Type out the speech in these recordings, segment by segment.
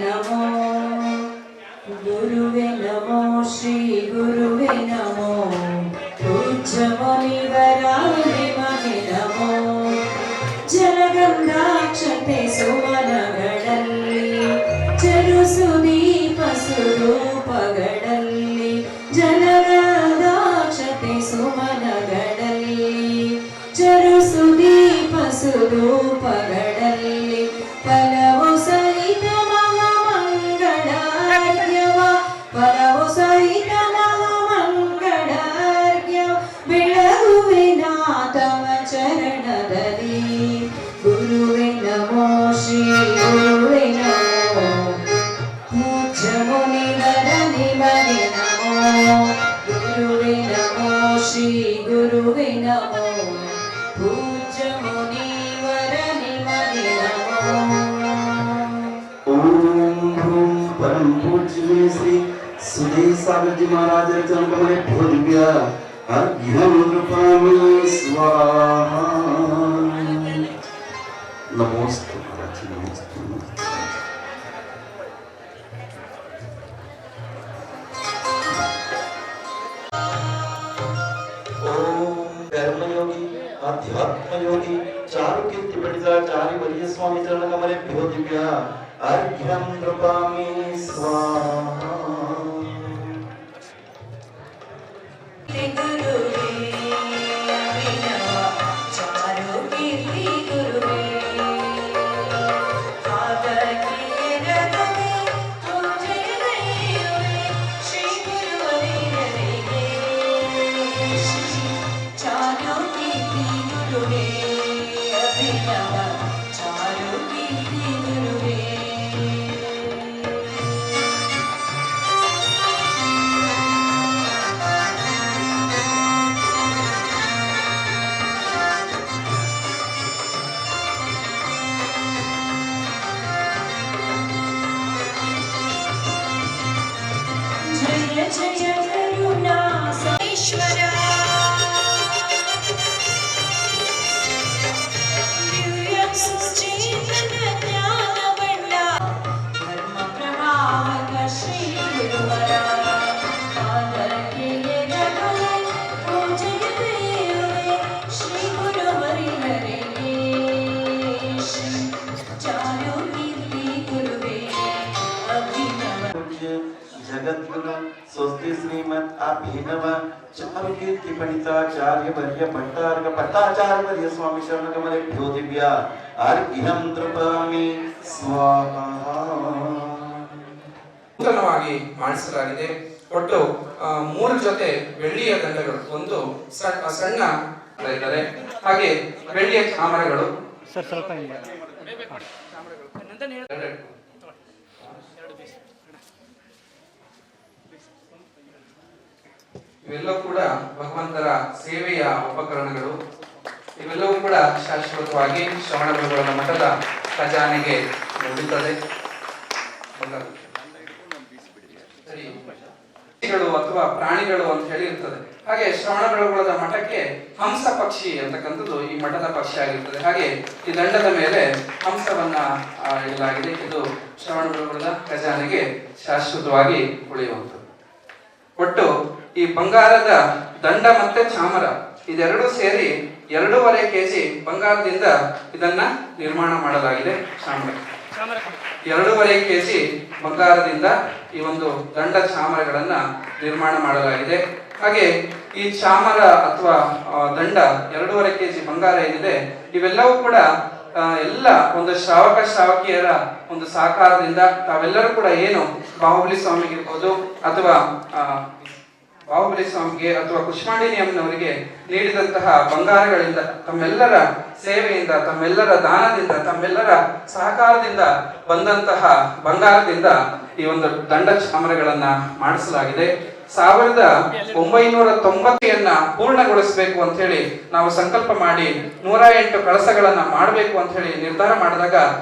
ನಮೋ ಗುರುವೆ ನಮೋ ಶ್ರೀ ಗುರುವೆ ನಮೋ ಪೂಜ್ಯ ಮುನಿವರ ನಿಮಗೆ ನಮೋ ಜಲಗಂಧಾಕ್ಷತೆ ಸುಮನಗಳಲ್ಲಿ ಚರುಸು ದೀಪ ಸ್ವರೂಪಗಳಲ್ಲಿ ಜಲಗಂಧಾಕ್ಷತೆ ಸುಮನಗಳಲ್ಲಿ ಚರುಸು ದೀಪ ಸ್ವರೂಪಗಳಲ್ಲಿ ಫಲವು ಸಹಿತ ಮಹಾಮಂಗಳಾರ್ಘ್ಯವ ಫಲವು ಸಹಿತ ಮಹಾಮಂಗಳಾರ್ಘ್ಯವ ಬೆಳಗುವಿನ ತವ ಚರಣದಲ್ಲಿ ಗುರುವೆ ನಮೋ ಶ್ರೀ ಗುರುವೆ ನಮೋ ಪೂಜ್ಯ ಮುನಿವರ ನಿಮಗೆ ನಮೋ ಗುರುವೆ ನಮೋ ಶ್ರೀ ಗುರುವೆ ನಮೋ ಪೂಜ್ಯ ಮುನಿವರ ನಿಮಗೆ ನಮೋ परम पूज्य श्री सुधीर सागर जी महाराज चरण कमले भूदिव्य अर्घ्यं कृपामि स्वाहा नमोस्तु महाराज नमोस्तु ओम कर्मयोगी अध्यात्मयोगी चारु कीर्ति पंडिता चारि वरिय स्वामी चरण कमले भूदिव्य अर्घ्यं कृपामि स्वाहा गुरुवे अभिनव चारु कीर्ति गुरुवे आदर्किय रगवे पूजय दैवे श्री गुरुवरियರಿಗೆ चारु कीर्ति गुरुवे अभिनव चारु कीर्ति गुरुवे जय जय करुणा ईश्वरा दिव्य सुचेतन ज्ञान भंडार धर्म प्रभावक श्री गुरुवरा आदर्किय रघुवे पूजय दैवे श्री गुरुवरियರಿಗೆ चारु कीर्ति गुरुवे अभिनव जगद्गुरु स्वस्ति श्रीमद अभिनव चारु कीर्ति पंडिताचार्य वर्य भट्टार्घ भट्टाचार्य वर्य स्वामी शरण कमले भूदिव्य अर्घ्यं कृपामि स्वाहा ನೂತನವಾಗಿ ಮಾಡಿಸಲಾಗಿದೆ. ಒಟ್ಟು 3 ಜೊತೆ ಬೆಳ್ಳಿಯ ದಂಡಗಳು, ಒಂದು ಸಣ್ಣ ಇದ್ದಾರೆ, ಹಾಗೆ ಬೆಳ್ಳಿಯ ಚಾಮರಗಳು ಇವೆಲ್ಲವೂ ಕೂಡ ಭಗವಂತರ ಸೇವೆಯ ಉಪಕರಣಗಳು. ಇವೆಲ್ಲವೂ ಕೂಡ ಶಾಶ್ವತವಾಗಿ ಶ್ರವಣಬೆಳಗೊಳದ ಮಠದ ಖಜಾನೆಗೆ ನುಡಿಯುತ್ತದೆ. ಅಥವಾ ಪ್ರಾಣಿಗಳು ಅಂತ ಹೇಳಿ ಇರ್ತದೆ. ಹಾಗೆ ಶ್ರವಣಬೆಳಗೊಳದ ಮಠಕ್ಕೆ ಹಂಸ ಪಕ್ಷಿ ಅಂತಕ್ಕಂಥದ್ದು ಈ ಮಠದ ಪಕ್ಷಿ ಆಗಿರ್ತದೆ. ಹಾಗೆ ಈ ದಂಡದ ಮೇಲೆ ಹಂಸವನ್ನ ಇಡಲಾಗಿದೆ. ಇದು ಶ್ರವಣಬೆಳಗೊಳದ ಖಜಾನೆಗೆ ಶಾಶ್ವತವಾಗಿ ಉಳಿಯುವಂಥದ್ದು. ಒಟ್ಟು ಈ ಬಂಗಾರದ ದಂಡ ಮತ್ತೆ ಚಾಮರ ಇದೆರಡೂ ಸೇರಿ 2.5 kg ಬಂಗಾರದಿಂದ ಇದನ್ನ ನಿರ್ಮಾಣ ಮಾಡಲಾಗಿದೆ. ಚಾಮರ 2.5 kg ಬಂಗಾರದಿಂದ ಈ ಒಂದು ದಂಡ ಚಾಮರಗಳನ್ನ ನಿರ್ಮಾಣ ಮಾಡಲಾಗಿದೆ. ಹಾಗೆ ಈ ಚಾಮರ ಅಥವಾ ದಂಡ 2.5 kg ಬಂಗಾರ ಏನಿದೆ, ಇವೆಲ್ಲವೂ ಕೂಡ ಎಲ್ಲ ಒಂದು ಶ್ರಾವಕಿಯರ ಒಂದು ಸಹಕಾರದಿಂದ ತಾವೆಲ್ಲರೂ ಕೂಡ ಏನು ಬಾಹುಬಲಿ ಸ್ವಾಮಿಗೆ ಇರ್ಬೋದು ಅಥವಾ ಬಾಹುಬಲಿ ಸ್ವಾಮಿಗೆ ಅಥವಾ ಕುಷ್ಮಾಂಡಿನಿ ಅಮ್ಮನವರಿಗೆ ನೀಡಿದಂತಹ ಬಂಗಾರಗಳಿಂದ, ತಮ್ಮೆಲ್ಲರ ಸೇವೆಯಿಂದ, ತಮ್ಮೆಲ್ಲರ ದಾನದಿಂದ, ತಮ್ಮೆಲ್ಲರ ಸಹಕಾರದಿಂದ ಬಂದಂತಹ ಬಂಗಾರದಿಂದ ಈ ಒಂದು ದಂಡ ಚಾಮರಗಳನ್ನ ಮಾಡಿಸಲಾಗಿದೆ. 1990 ಪೂರ್ಣಗೊಳಿಸಬೇಕು ಅಂತ ಹೇಳಿ ನಾವು ಸಂಕಲ್ಪ ಮಾಡಿ 108 ಕಳಸಗಳನ್ನ ಮಾಡಬೇಕು ಅಂತ ಹೇಳಿ ನಿರ್ಧಾರ ಮಾಡಿದಾಗ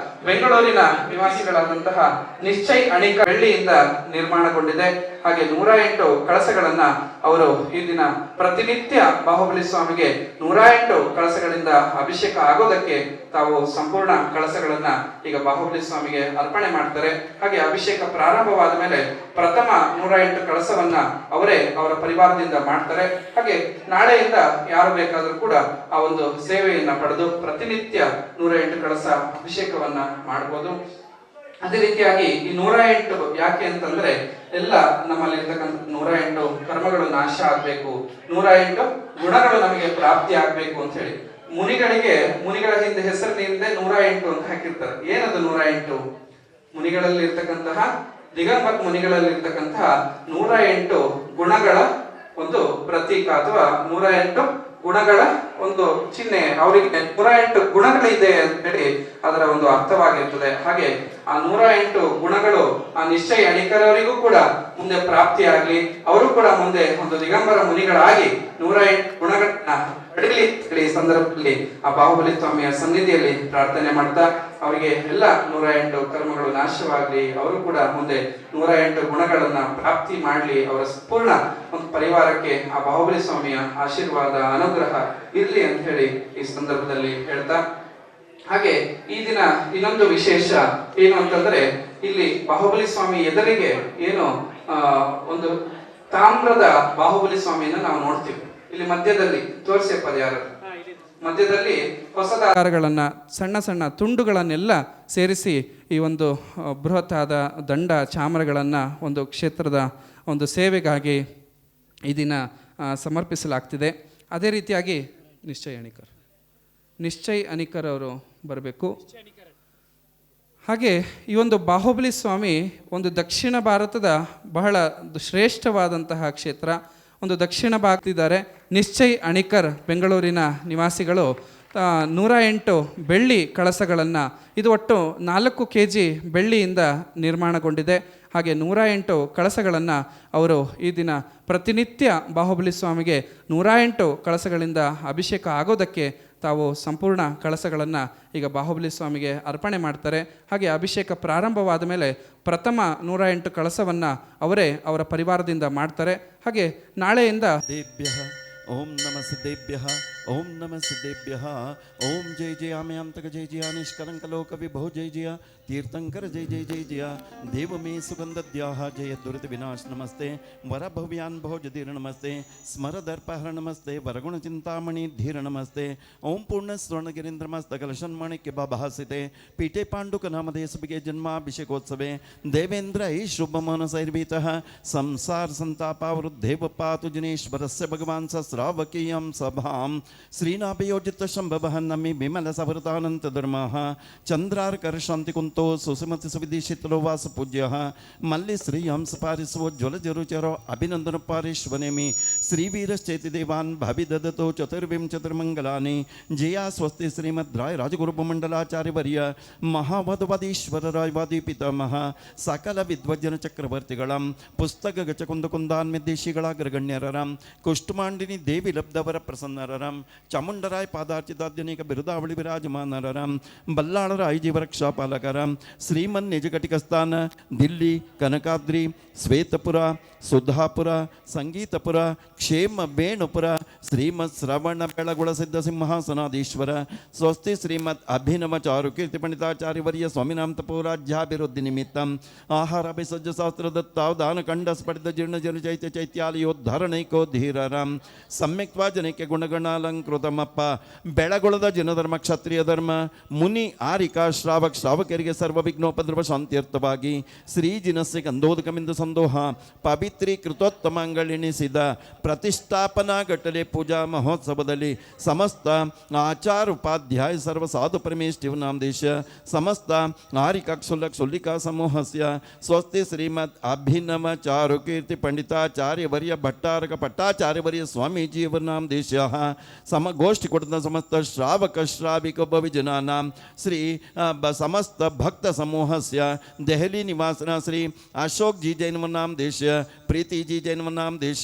ಬೆಂಗಳೂರಿನ ನಿವಾಸಿಗಳಾದಂತಹ ನಿಶ್ಚಯ್ ಅಣಿಕ ಬೆಳ್ಳಿಯಿಂದ ನಿರ್ಮಾಣಗೊಂಡಿದೆ. ಹಾಗೆ 108 ಕಳಸಗಳನ್ನ ಅವರು ಈ ದಿನ ಪ್ರತಿನಿತ್ಯ ಬಾಹುಬಲಿ ಸ್ವಾಮಿಗೆ 108 ಕಳಸಗಳಿಂದ ಅಭಿಷೇಕ ಆಗೋದಕ್ಕೆ ತಾವು ಸಂಪೂರ್ಣ ಕಳಸಗಳನ್ನ ಈಗ ಬಾಹುಬಲಿ ಸ್ವಾಮಿಗೆ ಅರ್ಪಣೆ ಮಾಡ್ತಾರೆ. ಹಾಗೆ ಅಭಿಷೇಕ ಪ್ರಾರಂಭವಾದ ಮೇಲೆ ಪ್ರಥಮ 108 ಕಳಸವನ್ನ ಅವರೇ ಅವರ ಪರಿವಾರದಿಂದ ಮಾಡ್ತಾರೆ. ಹಾಗೆ ನಾಳೆಯಿಂದ ಯಾರು ಬೇಕಾದರೂ ಕೂಡ ಆ ಒಂದು ಸೇವೆಯನ್ನ ಪಡೆದು ಪ್ರತಿನಿತ್ಯ 108 ಕಳಸ ಅಭಿಷೇಕವನ್ನ ಮಾಡಬಹುದು. ಅದೇ ರೀತಿಯಾಗಿ ಈ 108 ಯಾಕೆ ಅಂತಂದ್ರೆ ಎಲ್ಲ ನಮ್ಮಲ್ಲಿ ಇರ್ತಕ್ಕಂಥ 108 ಕರ್ಮಗಳು ನಾಶ ಆಗ್ಬೇಕು, 108 ಗುಣಗಳು ನಮಗೆ ಪ್ರಾಪ್ತಿ ಆಗ್ಬೇಕು ಅಂತ ಹೇಳಿ ಮುನಿಗಳ ಹಿಂದೆ ಹೆಸರಿನಿಂದ 108 ಅಂತ ಹಾಕಿರ್ತಾರೆ. ಏನದು 108? ಮುನಿಗಳಲ್ಲಿ ಇರ್ತಕ್ಕಂತಹ ದಿಗಂಬರ್ ಮುನಿಗಳಲ್ಲಿ ಇರ್ತಕ್ಕಂತಹ 108 ಗುಣಗಳ ಒಂದು ಪ್ರತೀಕ ಅಥವಾ 108 ಗುಣಗಳ ಒಂದು ಚಿಹ್ನೆ. ಅವರಿಗೆ 108 ಗುಣಗಳಿದೆ ಅಂತ ಹೇಳಿ ಅದರ ಒಂದು ಅರ್ಥವಾಗಿರ್ತದೆ. ಹಾಗೆ ಆ 108 ಗುಣಗಳು ಆ ನಿಶ್ಚಯ ಅಣಿಕರವರಿಗೂ ಕೂಡ ಮುಂದೆ ಪ್ರಾಪ್ತಿಯಾಗ್ಲಿ, ಅವರು ಕೂಡ ಮುಂದೆ ಒಂದು ದಿಗಂಬರ ಮುನಿಗಳಾಗಿ 108 ಗುಣಗಳನ್ನ ಪಡೆಯಲಿ ಈ ಸಂದರ್ಭದಲ್ಲಿ ಆ ಬಾಹುಬಲಿ ಸ್ವಾಮಿಯ ಸನ್ನಿಧಿಯಲ್ಲಿ ಪ್ರಾರ್ಥನೆ ಮಾಡ್ತಾ ಅವರಿಗೆ ಎಲ್ಲ 108 ಕರ್ಮಗಳು ನಾಶವಾಗ್ಲಿ, ಅವರು ಕೂಡ ಮುಂದೆ 108 ಗುಣಗಳನ್ನ ಪ್ರಾಪ್ತಿ ಮಾಡ್ಲಿ, ಅವರ ಸಂಪೂರ್ಣ ಒಂದು ಪರಿವಾರಕ್ಕೆ ಆ ಬಾಹುಬಲಿ ಸ್ವಾಮಿಯ ಆಶೀರ್ವಾದ ಅನುಗ್ರಹ ಇರ್ಲಿ ಅಂತ ಹೇಳಿ ಈ ಸಂದರ್ಭದಲ್ಲಿ ಹೇಳ್ತಾ, ಹಾಗೆ ಈ ದಿನ ಇನ್ನೊಂದು ವಿಶೇಷ ಏನು ಅಂತಂದ್ರೆ ಇಲ್ಲಿ ಬಾಹುಬಲಿ ಸ್ವಾಮಿ ಎದುರಿಗೆ ಏನು ಒಂದು ತಾಮ್ರದ ಬಾಹುಬಲಿ ಸ್ವಾಮಿಯನ್ನ ನಾವು ನೋಡ್ತೀವಿ. ಇಲ್ಲಿ ಮಧ್ಯದಲ್ಲಿ ತೋರಿಸಪ್ಪ ಯಾರು ಮಧ್ಯದಲ್ಲಿ ಹೊಸದಾರಗಳನ್ನ ಸಣ್ಣ ಸಣ್ಣ ತುಂಡುಗಳನ್ನೆಲ್ಲ ಸೇರಿಸಿ ಈ ಒಂದು ಬೃಹತ್ತಾದ ದಂಡ ಚಾಮರಗಳನ್ನು ಒಂದು ಕ್ಷೇತ್ರದ ಒಂದು ಸೇವೆಗಾಗಿ ಈ ದಿನ ಸಮರ್ಪಿಸಲಾಗ್ತಿದೆ. ಅದೇ ರೀತಿಯಾಗಿ ನಿಶ್ಚಯ್ ಅಣಿಕರ್ ಅವರು ಬರಬೇಕು. ಹಾಗೆ ಈ ಒಂದು ಬಾಹುಬಲಿ ಸ್ವಾಮಿ ಒಂದು ದಕ್ಷಿಣ ಭಾರತದ ಬಹಳ ಶ್ರೇಷ್ಠವಾದಂತಹ ಕ್ಷೇತ್ರ. ಒಂದು ದಕ್ಷಿಣ ಭಾಗದಿದ್ದಾರೆ ನಿಶ್ಚಯ್ ಅಣಿಕರ್ ಬೆಂಗಳೂರಿನ ನಿವಾಸಿಗಳು 108 ಬೆಳ್ಳಿ ಕಳಸಗಳನ್ನು, ಇದು ಒಟ್ಟು 4 kg ಬೆಳ್ಳಿಯಿಂದ ನಿರ್ಮಾಣಗೊಂಡಿದೆ. ಹಾಗೆ 108 ಕಳಸಗಳನ್ನು ಅವರು ಈ ದಿನ ಪ್ರತಿನಿತ್ಯ ಬಾಹುಬಲಿ ಸ್ವಾಮಿಗೆ 108 ಕಳಸಗಳಿಂದ ಅಭಿಷೇಕ ಆಗೋದಕ್ಕೆ ತಾವು ಸಂಪೂರ್ಣ ಕಳಸಗಳನ್ನು ಈಗ ಬಾಹುಬಲಿ ಸ್ವಾಮಿಗೆ ಅರ್ಪಣೆ ಮಾಡ್ತಾರೆ. ಹಾಗೆ ಅಭಿಷೇಕ ಪ್ರಾರಂಭವಾದ ಮೇಲೆ ಪ್ರಥಮ 108 ಕಳಸವನ್ನು ಅವರೇ ಅವರ ಪರಿವಾರದಿಂದ ಮಾಡ್ತಾರೆ. ಹಾಗೆ ನಾಳೆಯಿಂದ ಓಂ ನಮ ಸಿದ್ದೇಭ್ಯಃ ಓಂ ನಮ ಸಿದ್ದೇಭ್ಯಃ ಓಂ ಜಯ ಜಯಾಮ್ಯಾಂತಕ ಜಯ ಜಯ ನಿಷ್ಕಲಂಕ ಲೋಕ ವಿಭೋ ಜಯ ಜಯ ತೀರ್ಥಂಕರ ಜಯ ಜಯ ಜಯ ಜಯ ದೇವ ಮೇ ಸುಗಂಧದ್ಯಾಹ ಜಯ ದುರಿತ ವಿನಾಶ ನಮಸ್ತೆ ವರ ಭವ್ಯಾನ್ ಭೋಜಧೀರ ನಮಸ್ತೆ ಸ್ಮರ ದರ್ಪಹರ ನಮಸ್ತೆ ವರಗುಣ ಚಿಂತಾಮಣಿ ಧೀರ ನಮಸ್ತೆ ಓಂ ಪೂರ್ಣ ಸ್ವರ್ಣಗಿರೀಂದ್ರ ಮಸ್ತ ಕಲಶನ್ಮಾಣಿಕ್ಯ ಭಾಸಿತೆ ಪೀಠೆ ಪಾಂಡುಕ ನಾಮಧೇಸಬಿಗೆ ಜನ್ಮಾಭಿಷೇಕೋತ್ಸವೆ ದೇವೇಂದ್ರ ಐ ಶುಭಮಾನಸೈರ್ಭೀತಃ ಸಂಸಾರ ಸಂತಾಪಾವೃದ್ಧೇವ ಪಾತು ಜಿನೇಶ್ವರಸ್ಯ ಭಗವಾನ್ ಸಸ್ರಾವಕೀಯಂ ಸಭಾಂ ಶ್ರೀನಾಭಯೋಜಿತ ಶಂಭವಃ ನಮಿ ವಿಮಲ ಸವೃತಾನಂತ ಧರ್ಮಃ ಚಂದ್ರಾರ್ಕರ ಶಾಂತಿ ಕುಂತೋ ಸುಸುಮತಿ ಸುವಿಧಿಶಿತಲೋ ವಾಸ ಪೂಜ್ಯಃ ಮಲ್ಲಿ ಶ್ರೀ ಹಂಸ ಪಾರಿಸೋ ಜ್ವಲ ಜರುಚರೋ ಅಭಿನಂದನ ಪಾರೀಶ್ವನೇಮಿ ಶ್ರೀವೀರಶ್ಚೇತಿ ದೇವಾನ್ ಭವಿ ದದತೋ ಚತುರ್ವಿಂಶತಿರ್ಮಂಗಲಾನಿ ಜಯಾ ಸ್ವಸ್ತಿ ಶ್ರೀಮದ್ರಾಯ ರಾಜಗುರುಪಮಂಡಲಾಚಾರ್ಯವರ್ಯ ಮಹಾವಧವಾದೀಶ್ವರ ರಾಯವಾದಿ ಪಿತಾಮಹ ಸಕಲ ವಿದ್ವಜ್ಜನ ಚಕ್ರವರ್ತಿಗಳಂ ಪುಸ್ತಕ ಗಚಕುಂದಕುಂದಾನ್ಮೇದೇಶಿಗಳಾಗ್ರಗಣ್ಯರಂ ಕುಷ್ಟುಮಾಂಡಿನಿ ದೇವಿ ಲಬ್ಧವರ ಪ್ರಸನ್ನರಂ ಚಾಮುಂಡರಾಯ ಪಾದಾರ್ಚಿತಾದ್ಯನೇಕ ಬಿರುದಾವಳಿ ವಿರಾಜಮಾನರಂ ಬಲ್ಲಾಳರಾಯ ಜೀವರಕ್ಷಾಪಾಲಕರಂ ಶ್ರೀಮನ್ ನಿಜಘಟಿಕಸ್ಥಾನ ದಿಲ್ಲಿ ಕನಕಾದ್ರಿ ಶ್ವೇತಪುರ ಸುಧಾಪುರ ಸಂಗೀತಪುರ ಕ್ಷೇಮ ಬೇಣುಪುರ ಶ್ರೀಮತ್ ಶ್ರವಣ ಬೆಳಗುಳ ಸಿದ್ಧ ಸಿಂಹಾಸನಾಧೀಶ್ವರ ಸ್ವಸ್ತಿ ಶ್ರೀಮತ್ ಅಭಿನವ ಚಾರು ಕೀರ್ತಿ ಪಂಡಿತಾಚಾರ್ಯವರ್ಯ ಸ್ವಾಮಿನಾಮ ತಪೋರಾಜ್ಯಾಭಿವೃದ್ಧಿ ನಿಮಿತ್ತಂ ಆಹಾರ ಅಭಿಸಜ್ಜ ಶಾಸ್ತ್ರ ದತ್ತಾವಧಾನ ಕಂಡ ಸ್ಫಟಿತ ಜೀರ್ಣ ಜನ ಚೈತ್ಯ ಚೈತ್ಯಾಲಯೋದ್ಧಾರಣೈಕೋ ಧೀರರಂ ಸಮ್ಯಕ್ವಾ ಜನಕ್ಕೆ ಗುಣಗಣಾಲಂಕೃತಮಪ್ಪ ಬೆಳಗೊಳದ ಜನಧರ್ಮ ಕ್ಷತ್ರಿಯ ಧರ್ಮ ಮುನಿ ಆರಿಕಾ ಶ್ರಾವಕರಿಗೆ ಸರ್ವ ವಿಘ್ನೋಪದ್ರವ ಶಾಂತ್ಯರ್ಥವಾಗಿ ಶ್ರೀಜಿನಸ್ಯ ಗಂಧೋದಕಮಿಂದ ಸಂದೋಹ ಪವಿತ್ರೀಕೃತೋತ್ತಮಾಂಗಳೆನಿಸಿದ ಪ್ರತಿಷ್ಠಾಪನಾ ಘಟ್ಟಲೆ ಪೂಜಾ ಮಹೋತ್ಸವದಲ್ಲಿ ಸಮಸ್ತ ಆಚಾರ ಉಪಾಧ್ಯಾಯ ಸರ್ವ ಸಾಧು ಪರಮೇಶ್ವರ ದೇಶ ಸಮಸ್ತ ಆರಿಕಾಕ್ಷುಲ್ಲಕ್ ಸುಲ್ಲಿಕಾ ಸಮೂಹಸ್ಯ ಸ್ವಸ್ತಿ ಶ್ರೀಮದ್ ಅಭಿನವ ಚಾರು ಕೀರ್ತಿ ಪಂಡಿತಾಚಾರ್ಯವರ್ಯ ಭಟ್ಟಾರಕ ಭಟ್ಟಾಚಾರ್ಯವರ್ಯ ಸ್ವಾಮೀಜಿಯವರ ದೇಶ ಸಮಗೋಷ್ಠಿ ಕೊಟ್ಟ ಸಮಸ್ತ ಶ್ರಾವಕ ಶ್ರಾವಿಕ ಭವಿಜನಾನಾಂ ಶ್ರೀ ಸಮಸ್ತ ಭಕ್ತ ಸಮೂಹಸ್ಯ ದೆಹಲಿ ನಿವಾಸನ ಶ್ರೀ ಅಶೋಕ್ ಜಿ ಜೈನ್ नाम देश प्रीति जी जैन नाम देश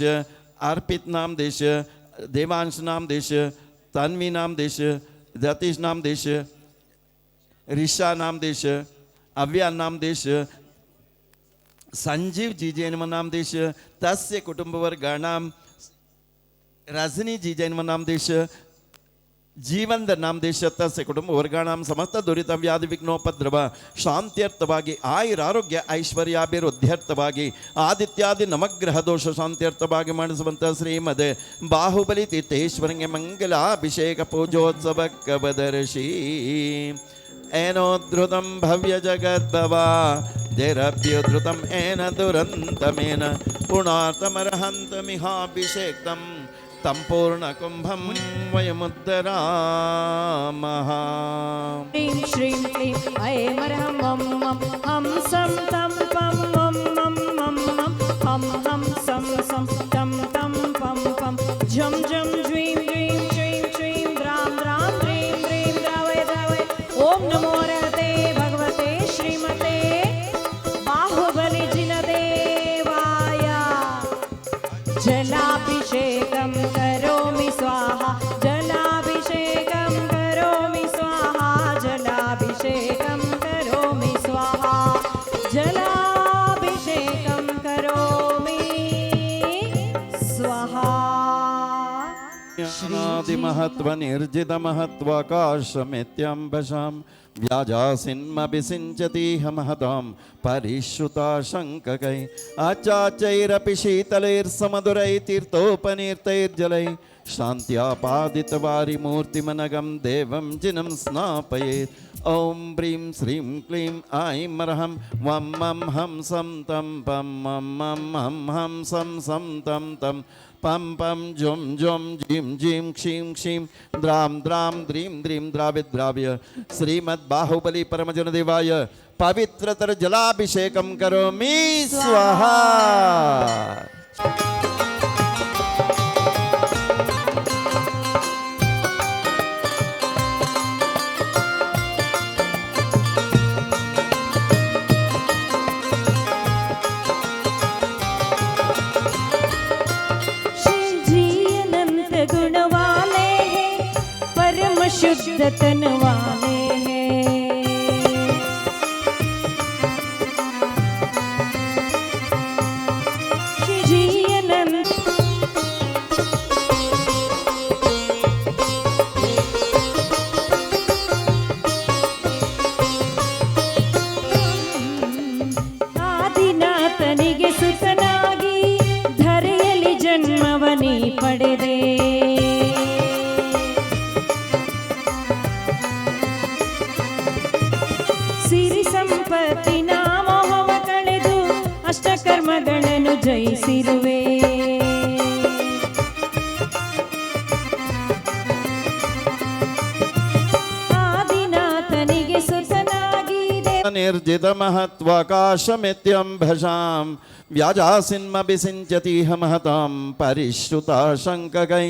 अर्पित नाम देश देवांश नाम देश तन्वी नाम देश जतीश नाम देश ರಿಷಾ नाम देश, अव्या नाम देश, संजीव जीजैन नाम देश, तस्य कुटुंबवर्गाणां रजनी जीजैन नाम देश, ಜೀವಂದ ನಾಮ ದೇಶತ್ತ ಕುಟುಂಬ ವರ್ಗಾಣಾಂ ಸಮಸ್ತ ದುರಿತ ವ್ಯಾಧಿ ವಿಘ್ನೋಪದ್ರವ ಶಾಂತ್ಯರ್ಥವಾಗಿ ಆಯುರಾರೋಗ್ಯ ಐಶ್ವರ್ಯಾಭಿವೃದ್ಧ್ಯರ್ಥವಾಗಿ ಆದಿತ್ಯಾದಿ ನವಗ್ರಹ ದೋಷ ಶಾಂತ್ಯರ್ಥವಾಗಿ ಮಾಡಿಸುವಂಥ ಶ್ರೀಮದ್ ಬಾಹುಬಲಿ ತೀರ್ಥೇಶ್ವರಂಗೆ ಮಂಗಲಾಭಿಷೇಕ ಪೂಜೋತ್ಸವ ಕವದರ್ಶಿ ಏನೋದ್ಧೃತಂ ಭವ್ಯ ಜಗದ್ಭವಾ ದೇರಭ್ಯುದ್ಧೃತಂ ಏನ ದುರಂತಮೇನ ಪುಣಾತಮರ್ಹಂತಮಿಹಾಭಿಷೇಕ್ತಂ ಸಂಪೂರ್ಣ ಕುಂಭಂ ವಯಮುದ್ದರಾಮಃ. ह्रीं श्रीं क्लीं ऐमरहं मं मं हं सं तं पं मं मं मं मं हं हं सं सं तं तं पं पं झं झं ज्वीं ज्वीं श्रीं श्रीं द्रां द्रां द्रीं द्रीं द्रावय द्रावय. ॐ नमो रहते भगवते श्रीमते बाहुबलिजिनदेवाय. जलाभिषेकं करोमि स्वाहा, जलाभिषेकं करोमि स्वाहा, जलाभिषेकं करोमि स्वाहा, जलाभिषेकं करोमि स्वाहा. ಜ್ಞಾನಾದಿಮಹತ್ವ ನಿರ್ಜಿತ ಮಹತ್ವಾಕಾಶಮಿತ್ಯಂಬಶಾಂ ವ್ಯಾಜಾಸಿನ್ಮಭಿಸಿಂಚತೀಹ ಮಹತಾಂ ಪರಿಶ್ರುತಾಶಂಕಕೈ ಆಚಾಚೈರಪಿ ಶೀತಲೈರ್ಸಮಧುರೈ ತೀರ್ಥೋಪನೀರ್ತೈರ್ಜಲೈ ಶಾಂತ್ಯಾಪಾದಿತವಾರಿಮೂರ್ತಿಮನಗಂ ದೇವಂ ಜಿನಂ ಸ್ನಾಪಯೇತ್. ಓಂ ಬ್ರೀಂ ಶ್ರೀಂ ಕ್ಲೀಂ ಐಂ ಅರ್ಹಂ ವಂ ಮಂ ಹಂ ಸಂ ತಂ ಪಂ ಮಂ ಮಂ ಹಂ ಹಂ ಸಂ ಸಂ ತಂ ತಂ ಪಂ ಪಂ ಜುಂ ಜುಂ ಜಿಂ ಜಿಂ ಕ್ಷೀಂ ಕ್ಷೀಂ ದ್ರಾಂ ದ್ರಾಂ ದ್ರೀಂ ದ್ರೀಂ ದ್ರಾವ್ಯ ಶ್ರೀಮದ್ ಬಾಹುಬಲಿ ಪರಮಜನ ದೇವಾಯ ಪವಿತ್ರತರ ಜಲಾಭಿಷೇಕಂ ಕರೋಮಿ ಸ್ವಾಹಾ. शुद्ध तन वाले हैं. श्री जी अनंत ಆದಿನಾಥನಿಗೆ ಸುತನಾಗಿ ಧರೆಯಲ್ಲಿ ಜನ್ಮವನಿ ಪಡೆದೆ. ಸಿರಿ ಸಂಪತ್ತಿನ ಮೋಹವ ಕಳೆದು ಅಷ್ಟಕರ್ಮಗಳನ್ನು ಜಯಿಸಿರುವೆ. ಆದಿನಾಥನಿಗೆ ಸುತನಾಗಿ ನಿರ್ಜಿತ ಮಹತ್ವಾಕಾಶಮಿತ್ಯಂಬಶಾಂ ವ್ಯಾಜಾಸಿನ್ಮಭಿಸಿಂಚತೀಹ ಮಹತಾಂ ಪರಿಶ್ರುತಾಶಂಕಕೈ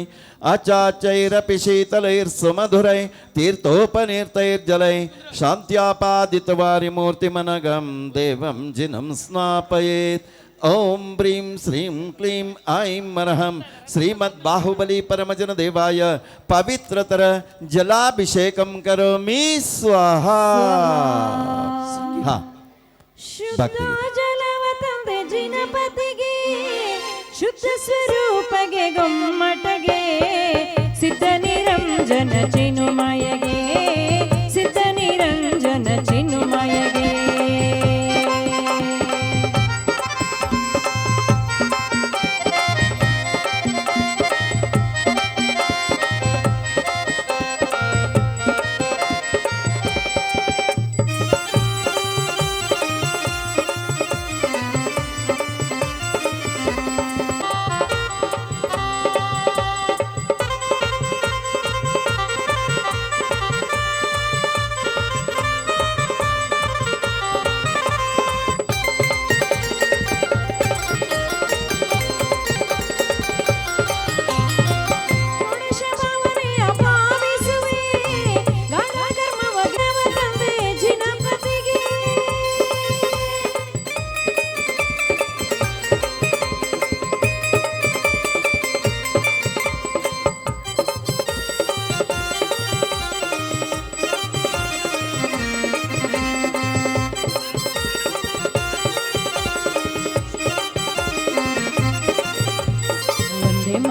ಆಚಾಚೈರಪಿ ಶೀತಲೈರ್ಸುಮಧುರೈ ತೀರ್ಥೋಪನೀರ್ತೈರ್ಜಲೈ ಶಾಂತ್ಯಾಪಾದಿತವಾರಿಮೂರ್ತಿಮನಗಂ ದೇವಂ ಜಿನಂ ಸ್ನಾಪಯೇತ್. ಓಂ ಬ್ರೀಂ ಶ್ರೀಂ ಕ್ಲೀಂ ಐಂ ಅರ್ಹಂ ಶ್ರೀಮದ್ ಬಾಹುಬಲಿ ಪರಮಜನ ದೇವಾಯ ಪವಿತ್ರತರ ಜಲಾಭಿಷೇಕಂ ಕರೋಮಿ ಸ್ವಾಹಾ. ಹಾ, ಶುದ್ಧ ಜಲವ ತಂದೆ ಜಿನಪತಿಗೆ, ಶುದ್ಧ ಸ್ವರೂಪಗೆ ಗೊಮ್ಮಟಗೆ, ಸಿದ್ಧ ನಿರಂಜನ ಚಿನುಮಯಗೆ, ಸಿದ್ಧ ನಿರಂಜನ ಚಿನುಮಯಗೆ.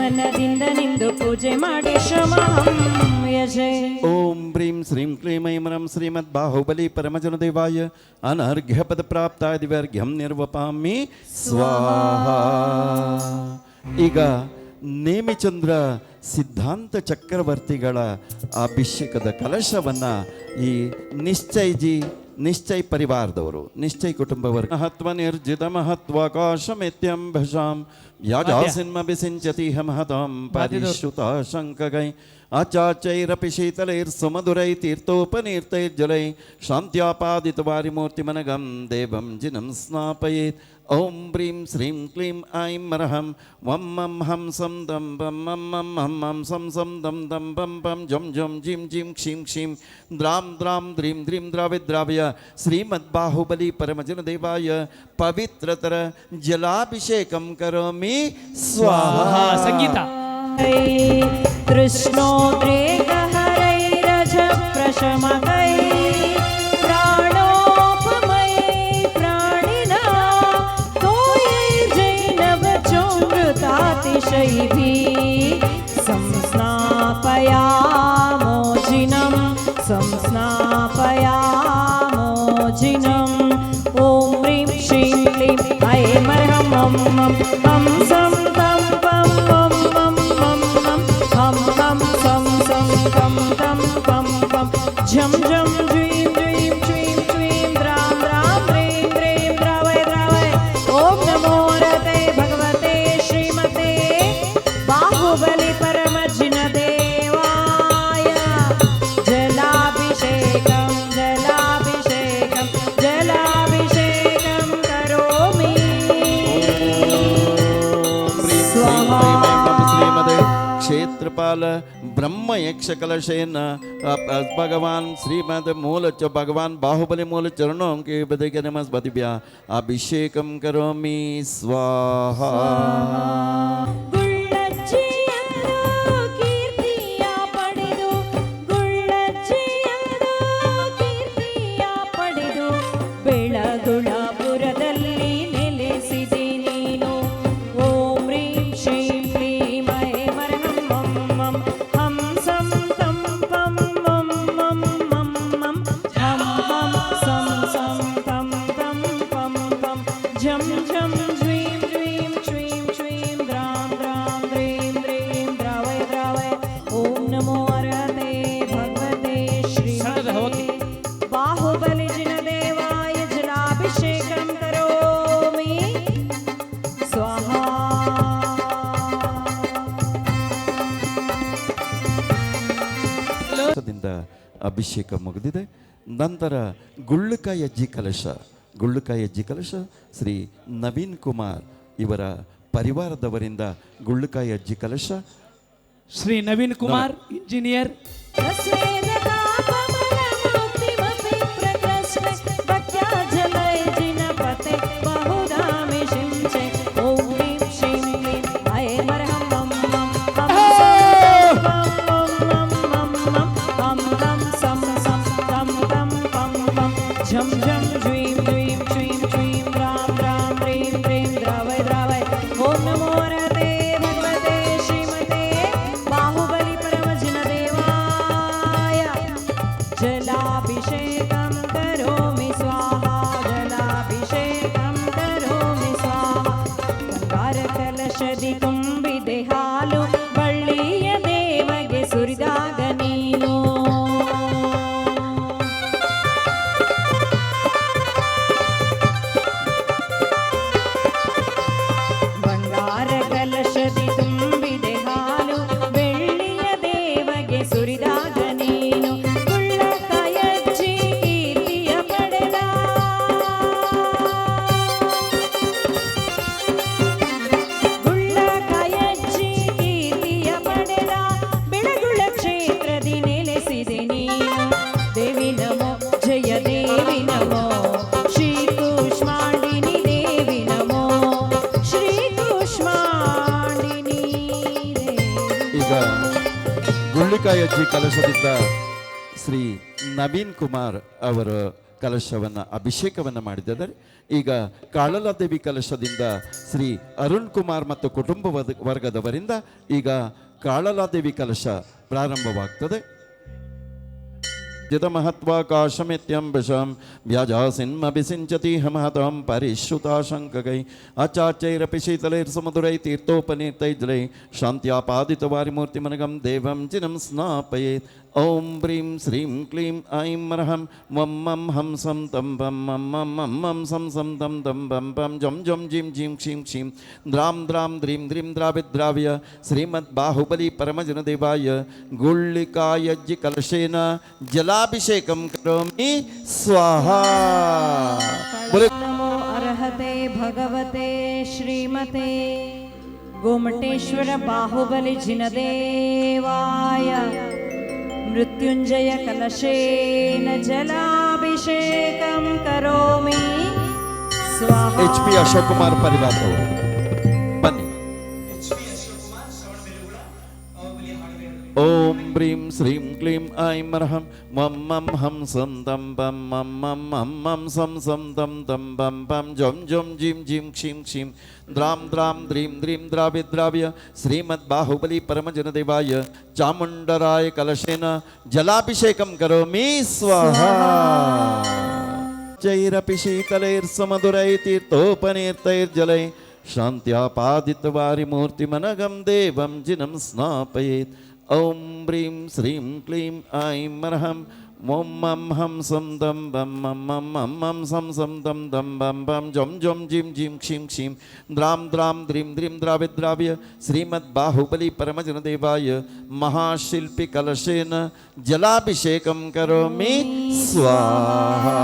ಮನದಿಂದ ನಿಂದು ಪೂಜೆ ಮಾಡಿ ಶ್ರಮಹಂ ಯಜೆ. ಓಂ ಬ್ರೀಂ ಶ್ರೀಂ ಕ್ಲೀಂ ಐಂ ರಂ ಶ್ರೀಮದ್ ಬಾಹುಬಲಿ ಪರಮಜನದೇವಾಯ ಅನರ್ಘ್ಯ ಪದ ಪ್ರಾಪ್ತಾಯ ದಿವ್ಯರ್ಘ್ಯಂ ನಿರ್ವಪಾಮಿ ಸ್ವಾಹ. ಈಗ ನೇಮಿಚಂದ್ರ ಸಿದ್ಧಾಂತ ಚಕ್ರವರ್ತಿಗಳ ಅಭಿಷೇಕದ ಕಲಶವನ್ನು ಈ ನಿಶ್ಚಯ್ ಪರಿವಾರದವರು, ನಿಶ್ಚಯ್ ಕುಟುಂಬವರು ಮಹತ್ವ ನಿರ್ಜಿತ ಮಹತ್ವಾಕಾಶಮಿತ್ಯಂ ಭಜಾಂ ವ್ಯಾಜಾಸಿನ್ಮಭಿಸಿಂಚತಿಹ ಮಹತಾಂ ಪರಿಶ್ರುತ ಶಂಕಗೈ ಆಚಾಚೈರಪಿ ಶೀತಲೈರ್ಸುಮಧುರೈ ತೀರ್ಥೋಪನೀರ್ತೈರ್ಜಲೈ ಶಾಂತ್ಯಾಪಾದಿತವಾರಿಮೂರ್ತಿಮನಗಂ ದೇವಂ ಜಿನಂ ಸ್ನಾಪಯೇತ್. ಓಂ ಬ್ರೀಂ ಶ್ರೀಂ ಕ್ಲೀಂ ಐಂ ಮರಹಂ ವಂ ಮಂ ಹಂ ಸಂ ದಂ ಬಂ ಮಂ ಮಂ ಹಂ ಹಂ ಸಂ ಸಂ ದಂ ದಂ ಬಂ ಬಂ ಜಂ ಜಂ ಜಿಂ ಜಿಂ ಕ್ಷೀಂ ಕ್ಷೀಂ ದ್ರಾಂ ದ್ರಾಂ ದ್ರೀಂ ದ್ರೀಂ ದ್ರಾವ್ಯ ಶ್ರೀಮದ್ ಬಾಹುಬಲಿ ಪರಮಜನದೇವಾಯ ಪವಿತ್ರತರ ಜಲಾಭಿಷೇಕಂ ಕರೋಮಿ ಸ್ವಾಹ. ಸಂಗೀತ. ತೃಷ್ಣೋದ್ರೇಕಹರೈರಜ ಪ್ರಶಮಕೈ ಪ್ರಾಣೋಪಮೈ ಪ್ರಾಣಿನಾ तोयैर्जैनवचोमृतातिशैभिः संस्नापयामोजिनम् ॐ ह्रीं श्रीं क्लीं ऐं मरहं मं मं हं सं तं पं मं मं मं मं हं हं सं सं तं तं पं पं झं झं ज्वीं ज्वीं च्वीं च्वीं द्रां द्रां द्रीं द्रीं द्रावय द्रावय. ॐ नमो रते भगवते श्रीमते बाहुबली परमजिनदेवाय जलाभिषेकं जलाभिषेकं जलाभिषेकं करोमि स्वाहा. ಶ್ರೀಮದೇ ಕ್ಷೇತ್ರಪಾಲ ಬ್ರಹ್ಮ ಯಕ್ಷ ಕಲಶೇನ ಭಗವಾನ್ ಶ್ರೀಮದ್ ಮೂಲ ಭಗವಾನ್ ಬಾಹುಬಲಿ ಮೂಲ ಚರಣೋ ಕೆ ಬದಗೆ ನಮಸ್ಪತಿಭ್ಯ ಅಭಿಷೇಕಂ ಕರೋಮಿ ಸ್ವಾಹ. ಗುಳ್ಳಜ್ಜಿಯರು ಕೀರ್ತಿಯ ಪಡೆದು ಗುಳ್ಳಜ್ಜಿಯರು ಕೀರ್ತಿಯ ಪಡೆದು ಬೆಳಗುಳಪುರದಲ್ಲಿ ನೆಲೆಸಿದೆ ನೀನು. ಓಂ ಹ್ರೀಂ ಶ್ರೀಂ ಕ್ಲೀಂ ಐಂ ಮರಹಂ ಮಂ ಮಂ ಹಂ ಸಂ तं ಪಂ ಮಂ ಮಂ ಮಂ ಮಂ ಹಂ ಹಂ ಸಂ ಸಂ तं तं ಪಂ ಪಂ ಝಂ ಝಂ ಜ್ವೀಂ ಜ್ವೀಂ ಚ್ವೀಂ ಚ್ವೀಂ ದ್ರಾಂ ದ್ರಾಂ ದ್ರೀಂ ದ್ರೀಂ ದ್ರಾವಯ ದ್ರಾವಯ. ಓಂ ನಮೋ ಅರ್ಹತೆ ಭಗವತೆ ಶ್ರೀಮತೆ ಬಾಹುಬಲಿ ಜಿನದೇವಾಯ ಜಲಾಭಿಷೇಕಂ ಕರೋಮಿ ಸ್ವಾಹ. ದಿಂದ ಅಭಿಷೇಕ ಮುಗಿದಿದೆ. ನಂತರ ಗುಳ್ಳುಕಾಯಜ್ಜಿ ಕಲಶ ಶ್ರೀ ನವೀನ್ ಕುಮಾರ್ ಇವರ ಪರಿವಾರದವರಿಂದ ಗುಳ್ಳುಕಾಯಜ್ಜಿ ಕಲಶ. ಶ್ರೀ ನವೀನ್ ಕುಮಾರ್ ಇಂಜಿನಿಯರ್. तस्वेदतापमलमुक्तिमपि प्रकृष्टे भक्त्या जलैर्जिनपते बहुधामि शिंचे. ॐ ह्रीं श्रीं क्लीं ऐं मरहं मं मं हं सं सं तं तं पं पं झं झं ज्वीं ज्वीं च्वीं च्वीं द्रां द्रां द्रीं द्रीं द्रावय द्रावय. ॐ नमो रते भगवते श्रीमते बाहुबली परमजिनदेवाय जलाभिषेकं करोमि स्वाहा. जलाभिषेकं करोमि स्वाहा. ಬಂಗಾರಕಲಶದಿ ತುಂಬಿದೆ ಹಾಲು ಬಳ್ಳಿಯ ದೇವಗೆ ಸುರಿದಾಗ ನೀನು. ಬಂಗಾರ ಕಲಶದಿ ತುಂಬಿದೆ ಹಾಲು ಬೆಳ್ಳಿಯ ದೇವಗೆ ಸುರಿದಾಗ ನೀನು. ಗುಳ್ಳಕಾಯಜ್ಜಿ ಕೀರ್ತಿಯ ಪಡೆದ ಗುಳ್ಳಕಾಯಜ್ಜಿ ಕೀರ್ತಿಯ ಪಡೆದ ಬೆಳಗುಳ ಕ್ಷೇತ್ರದಿ ನೆಲೆಸಿದೆ ನೀನು. ದೇವಿ ನಮೋ ಜಯ ದೇವಿ ನಮೋ ಶ್ರೀ ಕೂಷ್ಮಾಂಡಿನಿ ದೇವಿ ನಮೋ ಶ್ರೀ ಕೂಷ್ಮಾಂಡಿನಿ ದೇವಿ. ಈಗ ಗುಳ್ಳುಕಾಯಜ್ಜಿ ಕಲಶದಿಂದ ಶ್ರೀ ನವೀನ್ ಕುಮಾರ್ ಅವರ ಕಲಶವನ್ನು ಅಭಿಷೇಕವನ್ನು ಮಾಡಿದ್ದಾರೆ. ಈಗ ಕಾಳಲಾದೇವಿ ಕಲಶದಿಂದ ಶ್ರೀ ಅರುಣ್ ಕುಮಾರ್ ಮತ್ತು ಕುಟುಂಬ ವರ್ಗದವರಿಂದ ಈಗ ಕಾಳಲಾದೇವಿ ಕಲಶ ಪ್ರಾರಂಭವಾಗ್ತದೆ. जितमहत्वाकाशमित्यम्बशं व्याजासिन्मभिषिञ्चति महतां परिश्रुताशङ्ककै आचार्यैरपि शीतलैर्सुमधुरैः तीर्थोपनीतैर्जलैः शान्त्यापादितवारिमूर्तिमनघं देवं चिनं स्नापयेत्. ॐ ब्रीं श्रीं क्लीं ऐं मरहं वं मं हं सं तं बं मं मं मं मं सं सं तं तं बं बं जं जं जीं जीं क्षीं क्षीं द्रां द्रां द्रीं द्रीं द्राविद्राव्य श्रीमद्बाहुबली परमजनदेवाय गुळ्लिकायज्ञ कलशेन जलाभिषेकं करोमि स्वाहा. नमो अर्हते भगवते श्रीमते गोमटेश्वर बाहुबली जिनदेवाय मृत्युंजय कलशेन जलाभिषेकं करोमि स्वाहा. HP अशोक कुमार परिवार बन्नी. ओम ब्रीं श्रीं क्लीं ऐं मरहं वं मं हं सं तं बं मं मं मं मं सं सं तं तं बं बं जं जं जीं जीं क्षीं क्षीं द्रां द्रां द्रीं द्रीं द्राविद्राव्य श्रीमद्बाहुबली परमजनदेवाय चामुण्डराय कलशेन जलाभिषेकं करोमि स्वाहा. जैरपि शीतलैर्सुमधुरैः तीर्थोपनीतैर्जलैः शान्त्यापादितवारिमूर्तिमनघं देवं जिनं स्नापयेत्. ॐ ब्रीं श्रीं क्लीं ऐं मरहं वं मं हं सं तं बं मं मं मं मं सं सं तं तं बं बं जं जं जीं जीं क्षीं क्षीं द्रां द्रां द्रीं द्रीं द्राविद्राव्य श्रीमद्बाहुबली परमजनदेवाय महाशिल्पी कलशेन जलाभिषेकं करोमि स्वाहा.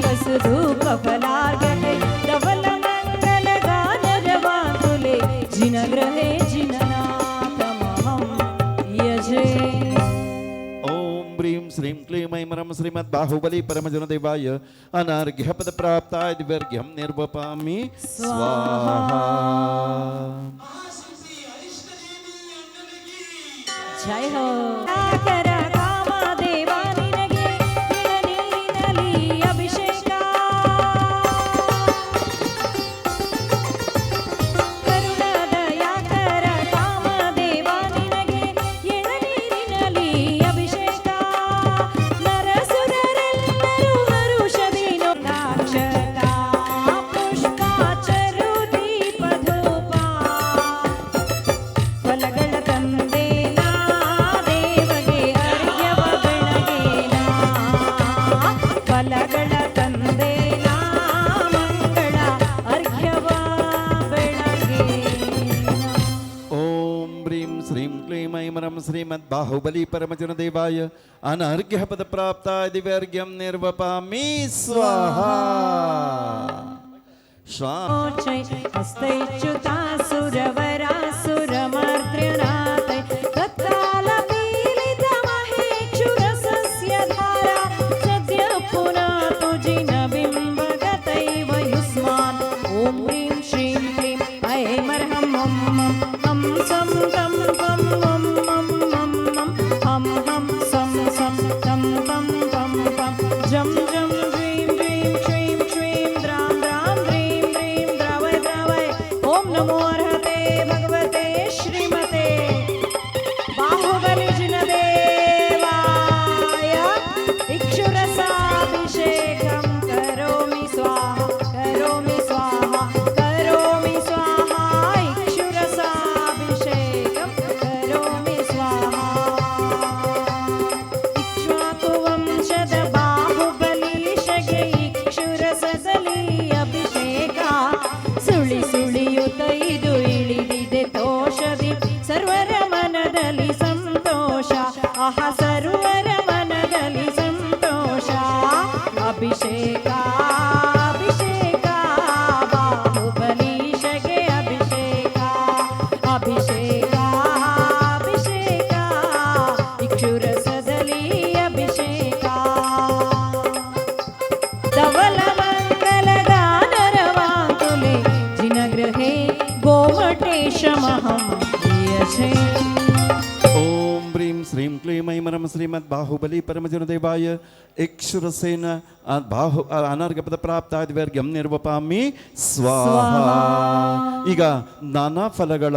वसुधूपफलार्घ्ये धवलमङ्गलगानरवातुले जिनग्रहे जिननाथमहं यजे. ओम ब्रीं श्रीं क्लीं ऐं मरं श्रीमद्बाहुबली परमजनदेवाय अनार्घ्यपदप्राप्ताय दिव्यर्घ्यं निर्वपामि स्वाहा. जय हो. श्रीमद्बाहुबली परमजनदेवाय अनर्घ्यपदप्राप्ताय दिव्यर्घ्यं निर्वपामि स्वाहा. हस्तैच्युतासुरवरासुरमर्द्रनाथै तत्कालपीडितमहेक्षुरसस्यधारा सद्यः पुनातु जिनबिम्बगतैव युष्मान्. ॐ ह्रीं श्रीं क्लीं ऐं मरहं मं मं हं सं तं पं मं मं मं मं हं हं सं सं तं तं पं पं जं जं द्रीं द्रीं क्षीं क्षीं द्रां द्रां द्रीं द्रीं द्रावय द्रावय. ॐ नमो अर्हते भगवते श्रीमते बाहुबली जिनदेवाय इक्षुरसाभिषेकं करोमि स्वाहा करोमि स्वाहा करोमि स्वाहा. इक्षुरसाभिषेकं करोमि स्वाहा. इक्ष्वाकुवंशद बाहुबलीशगे इक्षुरससली अभिषेका ಸುಳಿ ಸುಳಿಯುತ್ತ ಇದು ಇಳಿದಿದೆ ತೋಷದಿ ಸರ್ವರ ಮನದಲ್ಲಿ ಸಂತೋಷ. ಆಹ ಸರ್ವರ ಮನದಲ್ಲಿ ಸಂತೋಷ. ಅಭಿಷೇಕ ಅಭಿಷೇಕ ಬಾಹುಬಲೀಶಗೆ ಅಭಿಷೇಕ ಅಭಿಷೇಕ ಅಭಿಷೇಕ ಇಕ್ಷುರಸದಲ್ಲಿ ಅಭಿಷೇಕ. धवलमङ्गलगानरवातुले जिनगृहे गोमटेशमहं यजे. ओम ब्रीं श्रीं क्लीं ऐमरं श्रीमद् बाहुबली परमजनदेवाय इक्षुरसेन ಬಾಹು ಅನರ್ಘಪದ ಪ್ರಾಪ್ತಾದಿವರ್ಗ್ಯಂ ನಿರ್ವಪಾಮಿ ಸ್ವಾಹ. ಈಗ ನಾನಾ ಫಲಗಳ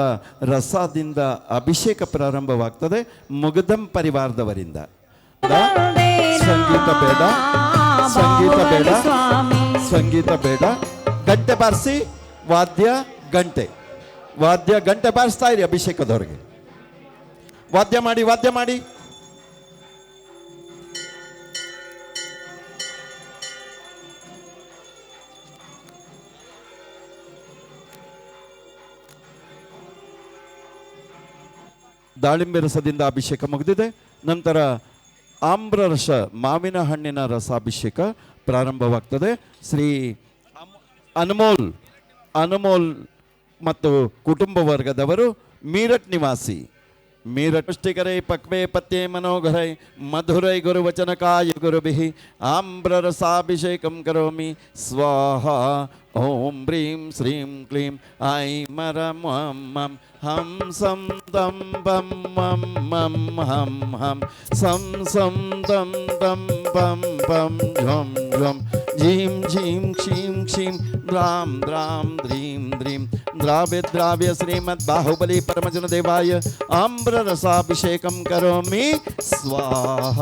ರಸದಿಂದ ಅಭಿಷೇಕ ಪ್ರಾರಂಭವಾಗ್ತದೆ ಮುಗ್ಧಂ ಪರಿವಾರದವರಿಂದ. ಸಂಗೀತ ಬೇಡ, ಸಂಗೀತ ಬೇಡ, ಸಂಗೀತ ಬೇಡ. ಗಂಟೆ ಬಾರಿಸಿ, ವಾದ್ಯ ಗಂಟೆ, ವಾದ್ಯ ಗಂಟೆ ಬಾರಿಸ್ತಾ ಇರಿ ಅಭಿಷೇಕದವ್ರಿಗೆ. ವಾದ್ಯ ಮಾಡಿ, ವಾದ್ಯ ಮಾಡಿ. ದಾಳಿಂಬೆ ರಸದಿಂದ ಅಭಿಷೇಕ ಮುಗಿದಿದೆ. ನಂತರ ಆಮ್ರರಸ, ಮಾವಿನ ಹಣ್ಣಿನ ರಸಾಭಿಷೇಕ ಪ್ರಾರಂಭವಾಗ್ತದೆ. ಶ್ರೀ ಅನುಮೋಲ್ ಮತ್ತು ಕುಟುಂಬ ವರ್ಗದವರು ಮೀರಟ್ ನಿವಾಸಿ. ಮೀರಟ್ ಪುಷ್ಟಿಕರೈ ಪಕ್ವೆ ಪತ್ಯೆ ಮನೋಘರೈ ಮಧುರೈ ಗುರುವಚನಕಾಯ ಗುರುಭಿಃ ಆಮ್ರರಸಾಭಿಷೇಕಂ ಕರೋಮಿ ಸ್ವಾಹ. ಓಂ ಹ್ರೀಂ ಶ್ರೀಂ ಕ್ಲೀಂ ಐಮರಂ ಮಂ ಹಂ ಸಂ ದಂ ಬಂ ಮಂ ಮಂ ಹಂ ಹಂ ಸಂ ಸಂ ದಂ ದಂ ಬಂ ಬಂ ಝಂ ಝಂ ಝೀಂ ಝೀಂ ಕ್ಷೀಂ ಕ್ಷೀಂ ದ್ರಾಂ ದ್ರಾಂ ದ್ರೀಂ ದ್ರೀಂ ದ್ರಾವ್ಯ ದ್ರಾವ್ಯ ಶ್ರೀಮದ್ ಬಾಹುಬಲಿ ಪರಮಜನದೇವಾಯ ಆಮ್ರರಸಾಭಿಷೇಕಂ ಕರೋಮಿ ಸ್ವಾಹ.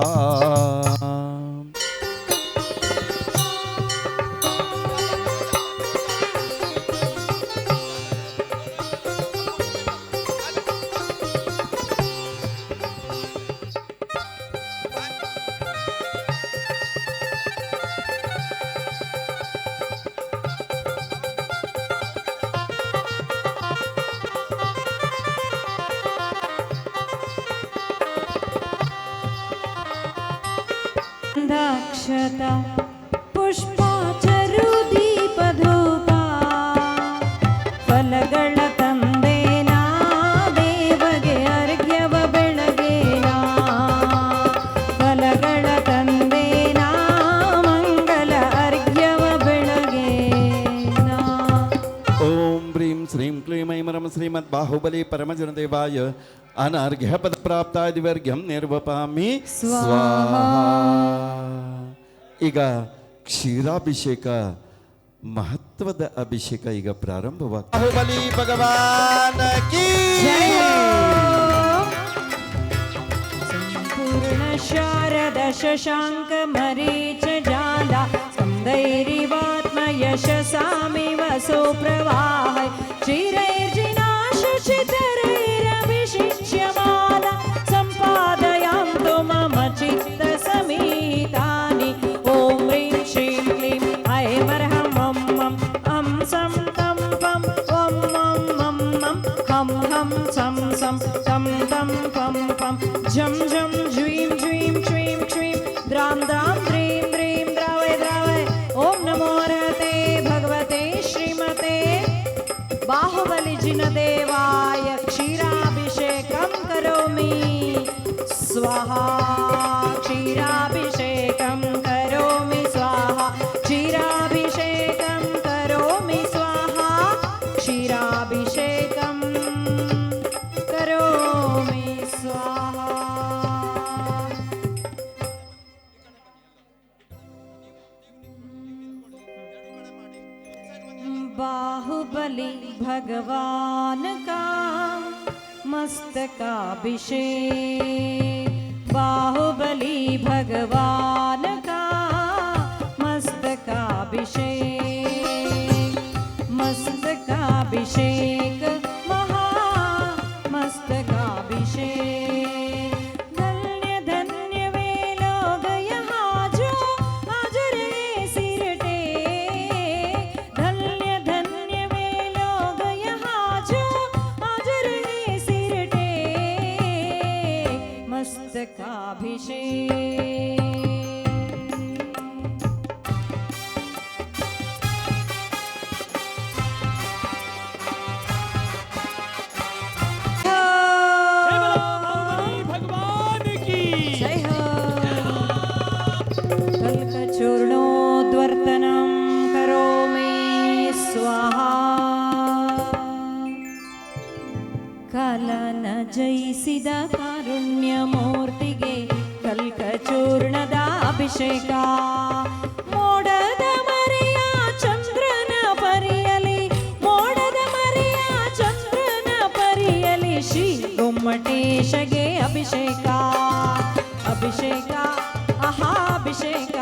ದಕ್ಷತಾ ಪುಷ್ಪಾಚರು ದೀಪಧೂಪ ಫಲಗಳ ತಂದೇನಾ ದೇವಗೆ ಅರ್ಘ್ಯವ ಬೆಳಗೇನಾ ಫಲಗಳ ತಂದೇನಾ ಮಂಗಲ ಅರ್ಘ್ಯವ ಬೆಳಗೇನಾ. ಓಂ ಹ್ರೀಂ ಶ್ರೀಂ ಕ್ಲೀಂ ಐಮರಂ ಶ್ರೀಮದ್ ಬಾಹುಬಲಿ ಪರಮಜನದೇವಾಯ ಅನರ್ಘ್ಯಪದ ಪ್ರಾಪ್ತಾದಿವರ್ಗ್ಯಂ ನಿರ್ವಪಾಮಿ ಸ್ವಾಹ. ಈಗ ಕ್ಷೀರಾಭಿಷೇಕ, ಮಹತ್ವದ ಅಭಿಷೇಕ ಈಗ ಪ್ರಾರಂಭವಾಗ್ತದೆ. ಬಾಹುಬಲಿ ಭಗವಾನ ಕೀ ಜಯ. ಸಂಪೂರ್ಣ ಶಾರದ ಶಶಾಂಕ ಮರೀಚ ಜಾಲ ಸ್ಕಂದೈರಿವಾತ್ಮ ಯಶಸಾಮಿವ ಸುಪ್ರವಾಹೈ ಚಿರೈರ್ಜಿನಾಶುಚಿತರೈರಭಿಷಿಚ್ಯಮಾನ ಸಂಪಾದಯಾಂತು ಮಮ ಚಿತ್ತ ಸಮೀತಾನಿ. ಓಂ ಹ್ರೀಂ ಶ್ರೀಂ ಕ್ಲೀಂ ಐಮರಹಂ ಮಂ ಮಂ ಹಂ ಸಂ ತಂ ಪಂ ಓಂ ಮಂ ಮಂ ಮಂ ಹಂ ಹಂ ಸಂ ಸಂ ತಂ ತಂ ಪಂ ಪಂ ಝಂ ಝಂ ಜ್ವೀಂ ಜ್ವೀಂ ಚ್ವೀಂ ಚ್ವೀಂ ದ್ರಾಂ ದ್ರಾಂ ದ್ರೀಂ ದ್ರೀಂ ದ್ರಾವಯ ದ್ರಾವಯ. ಓಂ ನಮೋ ರತೆ ಭಗವತೆ ಶ್ರೀಮತೆ ಬಾಹುಬಲಿ ಜಿನದೇವಾಯ ಕ್ಷೀರಾಭಿಷೇಕಂ ಕರೋಮಿ ಸ್ವಾಹಾ. ಕ್ಷೀರಾಭಿಷೇಕಂ ಕರೋಮಿ ಸ್ವಾಹಾ. ಕ್ಷೀರಾಭಿಷೇಕಂ ಕರೋಮಿ ಸ್ವಾಹಾ. ಕ್ಷೀರಾಭಿಷೇಕಂ ಕರೋಮಿ ಸ್ವಾಹಾ. बाहुबली भगवान का मस्तकाभिषेक. बाहुबली भगवान का मस्तकाभिषेक. मस्तकाभिषेक महा मस्तकाभिषेक. धन्य धन्य वे लोग यहाँ जो हाजिर सिर टेक. धन्य धन्य वे लोग यहाँ जो हाजिर सिर टेक. मस्तकाभिषेक. ಕಾಲನ ಜಯಿಸಿದ ಕಾರುಣ್ಯ ಮೂರ್ತಿಗೆ ಕಲ್ಕಚೂರ್ಣದ ಅಭಿಷೇಕ. ಮೋಡದ ಮರೆಯ ಚಂದ್ರನ ಪರಿಯಲಿ, ಮೋಡದ ಮರೆಯ ಚಂದ್ರನ ಪರಿಯಲಿ, ಶ್ರೀ ಗೊಮ್ಮಟೇಶಗೆ ಅಭಿಷೇಕ. ಅಭಿಷೇಕ ಆಹಾ ಅಭಿಷೇಕ,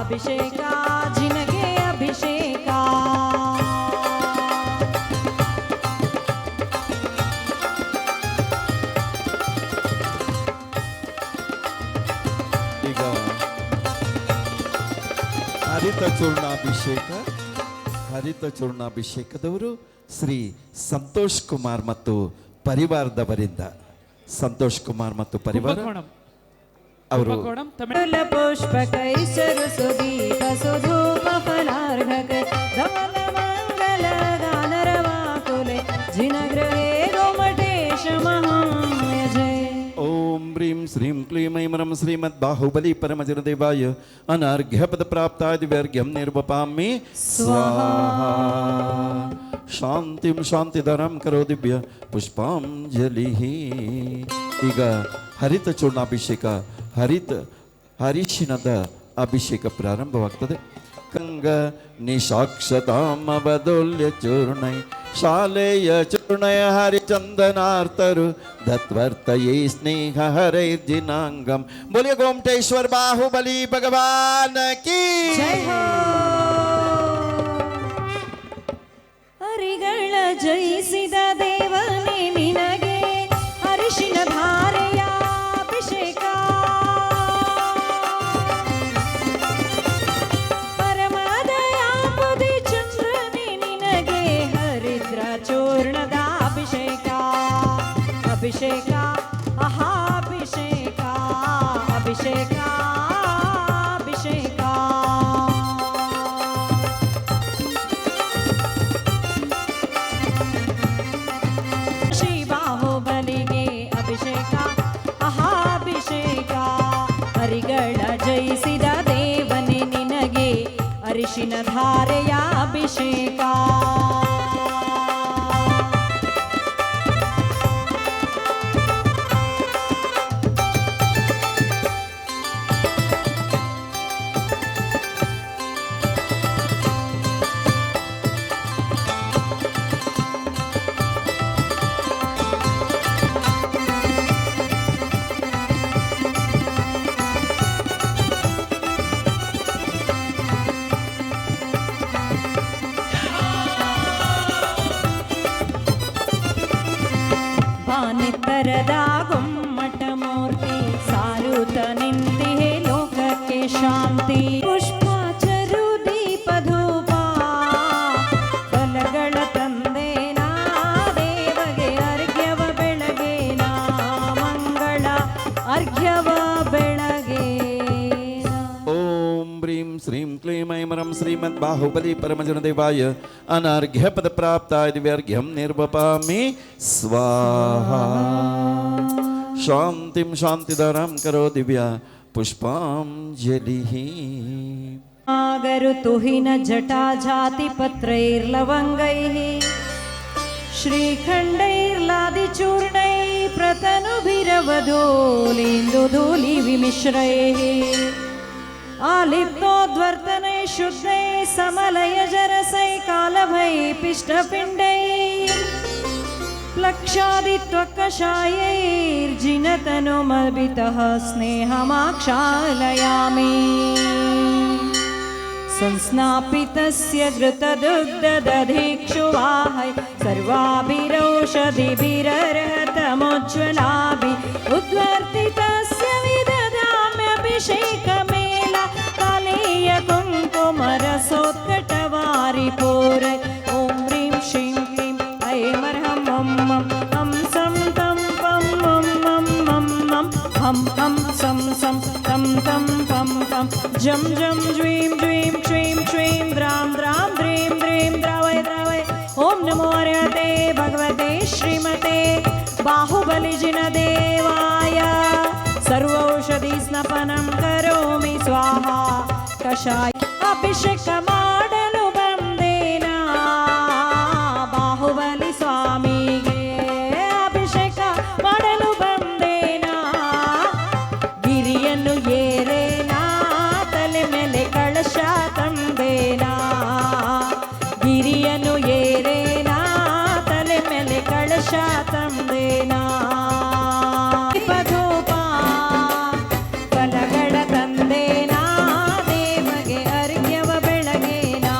ಅಭಿಷೇಕ ಜಿನಗೆ ಅಭಿಷೇಕ. ಈಗ ಹರಿತ ಚೂರ್ಣಾಭಿಷೇಕ, ಹರಿತ ಚೂರ್ಣಾಭಿಷೇಕದವರು ಶ್ರೀ ಸಂತೋಷ್ ಕುಮಾರ್ ಮತ್ತು ಪರಿವಾರದವರಿಂದ. ಸಂತೋಷ್ ಕುಮಾರ್ ಮತ್ತು ಪರಿವಾರ ಕುಂಭಕೋಣಂ. ಅವರು ಕುಂಭಕೋಣಂ ತಮಿಳ್ ಫಲ ಪುಷ್ಪಕೈ ಸುದೀಪ ಸುಧೂಪ ಫಲಾರ್ಘಕ ಧವಲ ಮಂಗಲ ಗಾನರವಾಕುಲೆ ಜಿನಗೃಹೇ ಗೊಮ್ಮಟೇಶ ಮಹಾಯ ಜಯ. ಓಂ ಹ್ರೀಂ ಶ್ರೀಂ ಕ್ಲೀಂ ಐಂ ಶ್ರೀಮದ್ ಬಾಹುಬಲಿ ಪರಮಜನದೇವಾಯ ಅನರ್ಘ್ಯಪದ ಪ್ರಾಪ್ತಾಯ ದಿವ್ಯರ್ಘ್ಯಂ ನಿರ್ವಪಾಮಿ ಸ್ವಾಹಾ. ಶಾಂತಿಂ ಶಾಂತಿಧರಂ ಕರೋ ದಿವ್ಯ ಪುಷ್ಪಾಂಜಲಿ. ಈಗ ಹರಿತ ಚೂರ್ಣಾಭಿಷೇಕ, ಹರಿಶಿನದ ಅಭಿಷೇಕ ಪ್ರಾರಂಭವಾಗ್ತದೆ. ಕಂಗ ನಿಶಾಕ್ಷತಾಮವದೋಲ್ಯ ಚೂರ್ಣೈ ಶಾಲೆಯ ಚೂರ್ಣಯ ಹರಿಚಂದನಾರ್ತರು ದತ್ವರ್ತಯೇ ಸ್ನೇಹ ಹರೈರ್ಜಿನಾಂಗಂ. ಬೋಲಿಯ ಗೋಮಟೇಶ್ವರ ಬಾಹುಬಲಿ ಭಗವಾನ್ ಕೀ ಜೈ ಹೋ. ಹರಿಗಳ ಜಯಿಸಿದ ದೇವನೇ ನಿನಗೆ ಅರಿಶಿನ ಧಾರೆಯ ಅಭಿಷೇಕ. ಪರಮದಯಾಪುದಿ ಚಂದ್ರನೇ ನಿನಗೆ ಹರಿದ್ರ ಚೂರ್ಣದ ಅಭಿಷೇಕ. ಅಭಿಷೇಕ ಆಹಾ ಅಭಿಷೇಕ, ಅಭಿಷೇಕ ಅಭಿಷೇಕ. ಶ್ರೀ ಬಾಹುಬಲಿಗೆ ಅಭಿಷೇಕ ಆಹಾ ಅಭಿಷೇಕ. ಹರಿಗಳ ಜಯಿಸಿದ ದೇವನೇ ನಿನಗೆ ಅರಿಶಿನ ಧಾರೆಯ ಅಭಿಷೇಕ. ಬಾನೆತ್ತರದ ಗೊಮ್ಮಟ ಮೂರ್ತಿ ಸಾರುತ್ತ ನಿಂತಿಹೆ ಲೋಕಕ್ಕೆ ಶಾಂತಿ. ಪುಷ್ಪಾಚರು ದೀಪ ಧೂಪ ಫಲಗಳ ತಂದೇನಾ ದೇವಗೆ ಅರ್ಘ್ಯವ ಬೆಳಗೇನಾ ಮಂಗಳ ಅರ್ಘ್ಯವ ಬೆಳಗೇನಾ. ಓಂ ಹ್ರೀಂ ಶ್ರೀಂ ಕ್ಲೀಂ ಐಂ ಶ್ರೀಮದ್ ಬಾಹುಬಲಿ ಪರಮಜನದೇವಾಯ ಅನರ್ಘ್ಯಪದ ಪ್ರಾಪ್ತಾಯ ದಿವ್ಯರ್ಘ್ಯಂ ನಿರ್ವಪಾಮಿ ಸ್ವಾಹಾ. ಶಾಂತಿಂ ಶಾಂತಿಧರಂ ಕರೋ ದಿವ್ಯ ಪುಷ್ಪಾಂಜಲಿ. ऋतुहीन जटाजातिपत्रैर्लवङ्गैः श्रीखण्डैर्लादिचूर्णैः प्रतनुभिरवधूलिन्दुधूलिविमिश्रैः आलिप्तोद्वर्तनैः शुद्धैः समलयजरसैः कालभैः पिष्टपिण्डैः लक्षादित्वकषायैर्जिनतनुमर्बितः स्नेहमाक्षालयामि संस्नापितस्य घृतदुग्धदधिक्षुवाहै सर्वाभिरौषधिभिरर्हतमुज्ज्वलाभिः उद्वर्तितस्य विदधाम्यभिषेकमेला कालेय कुङ्कुमरसोत्कटवारिपूरै ॐ ह्रीं श्रीं क्लीं ऐमर्हं मं मं हं सं तं पं मं मं मं मं हं हं सं सं तं तं पं पं जं जं ज्वीं ज्वीं श्रीं श्रीं द्रां द्रां द्रीं द्रीं द्रावय द्रावय ॐ नमो हरते भगवते श्रीमते बाहुबलिजिनदेवाय सर्वौषधि स्नपनं करोमि स्वाहा कषाय अभिषेक ಮಾಡಲು ಬಂದೇನಾ ಬಾಹುಬಲಿ ಸ್ವಾಮಿಗೆ ಕಲಶ ತಂದೇನಾ ದೀಪಧೂಪ ಫಲಗಳ ತಂದೇನಾ ದೇವಗೆ ಅರ್ಘ್ಯವ ಬೆಳಗೇನಾ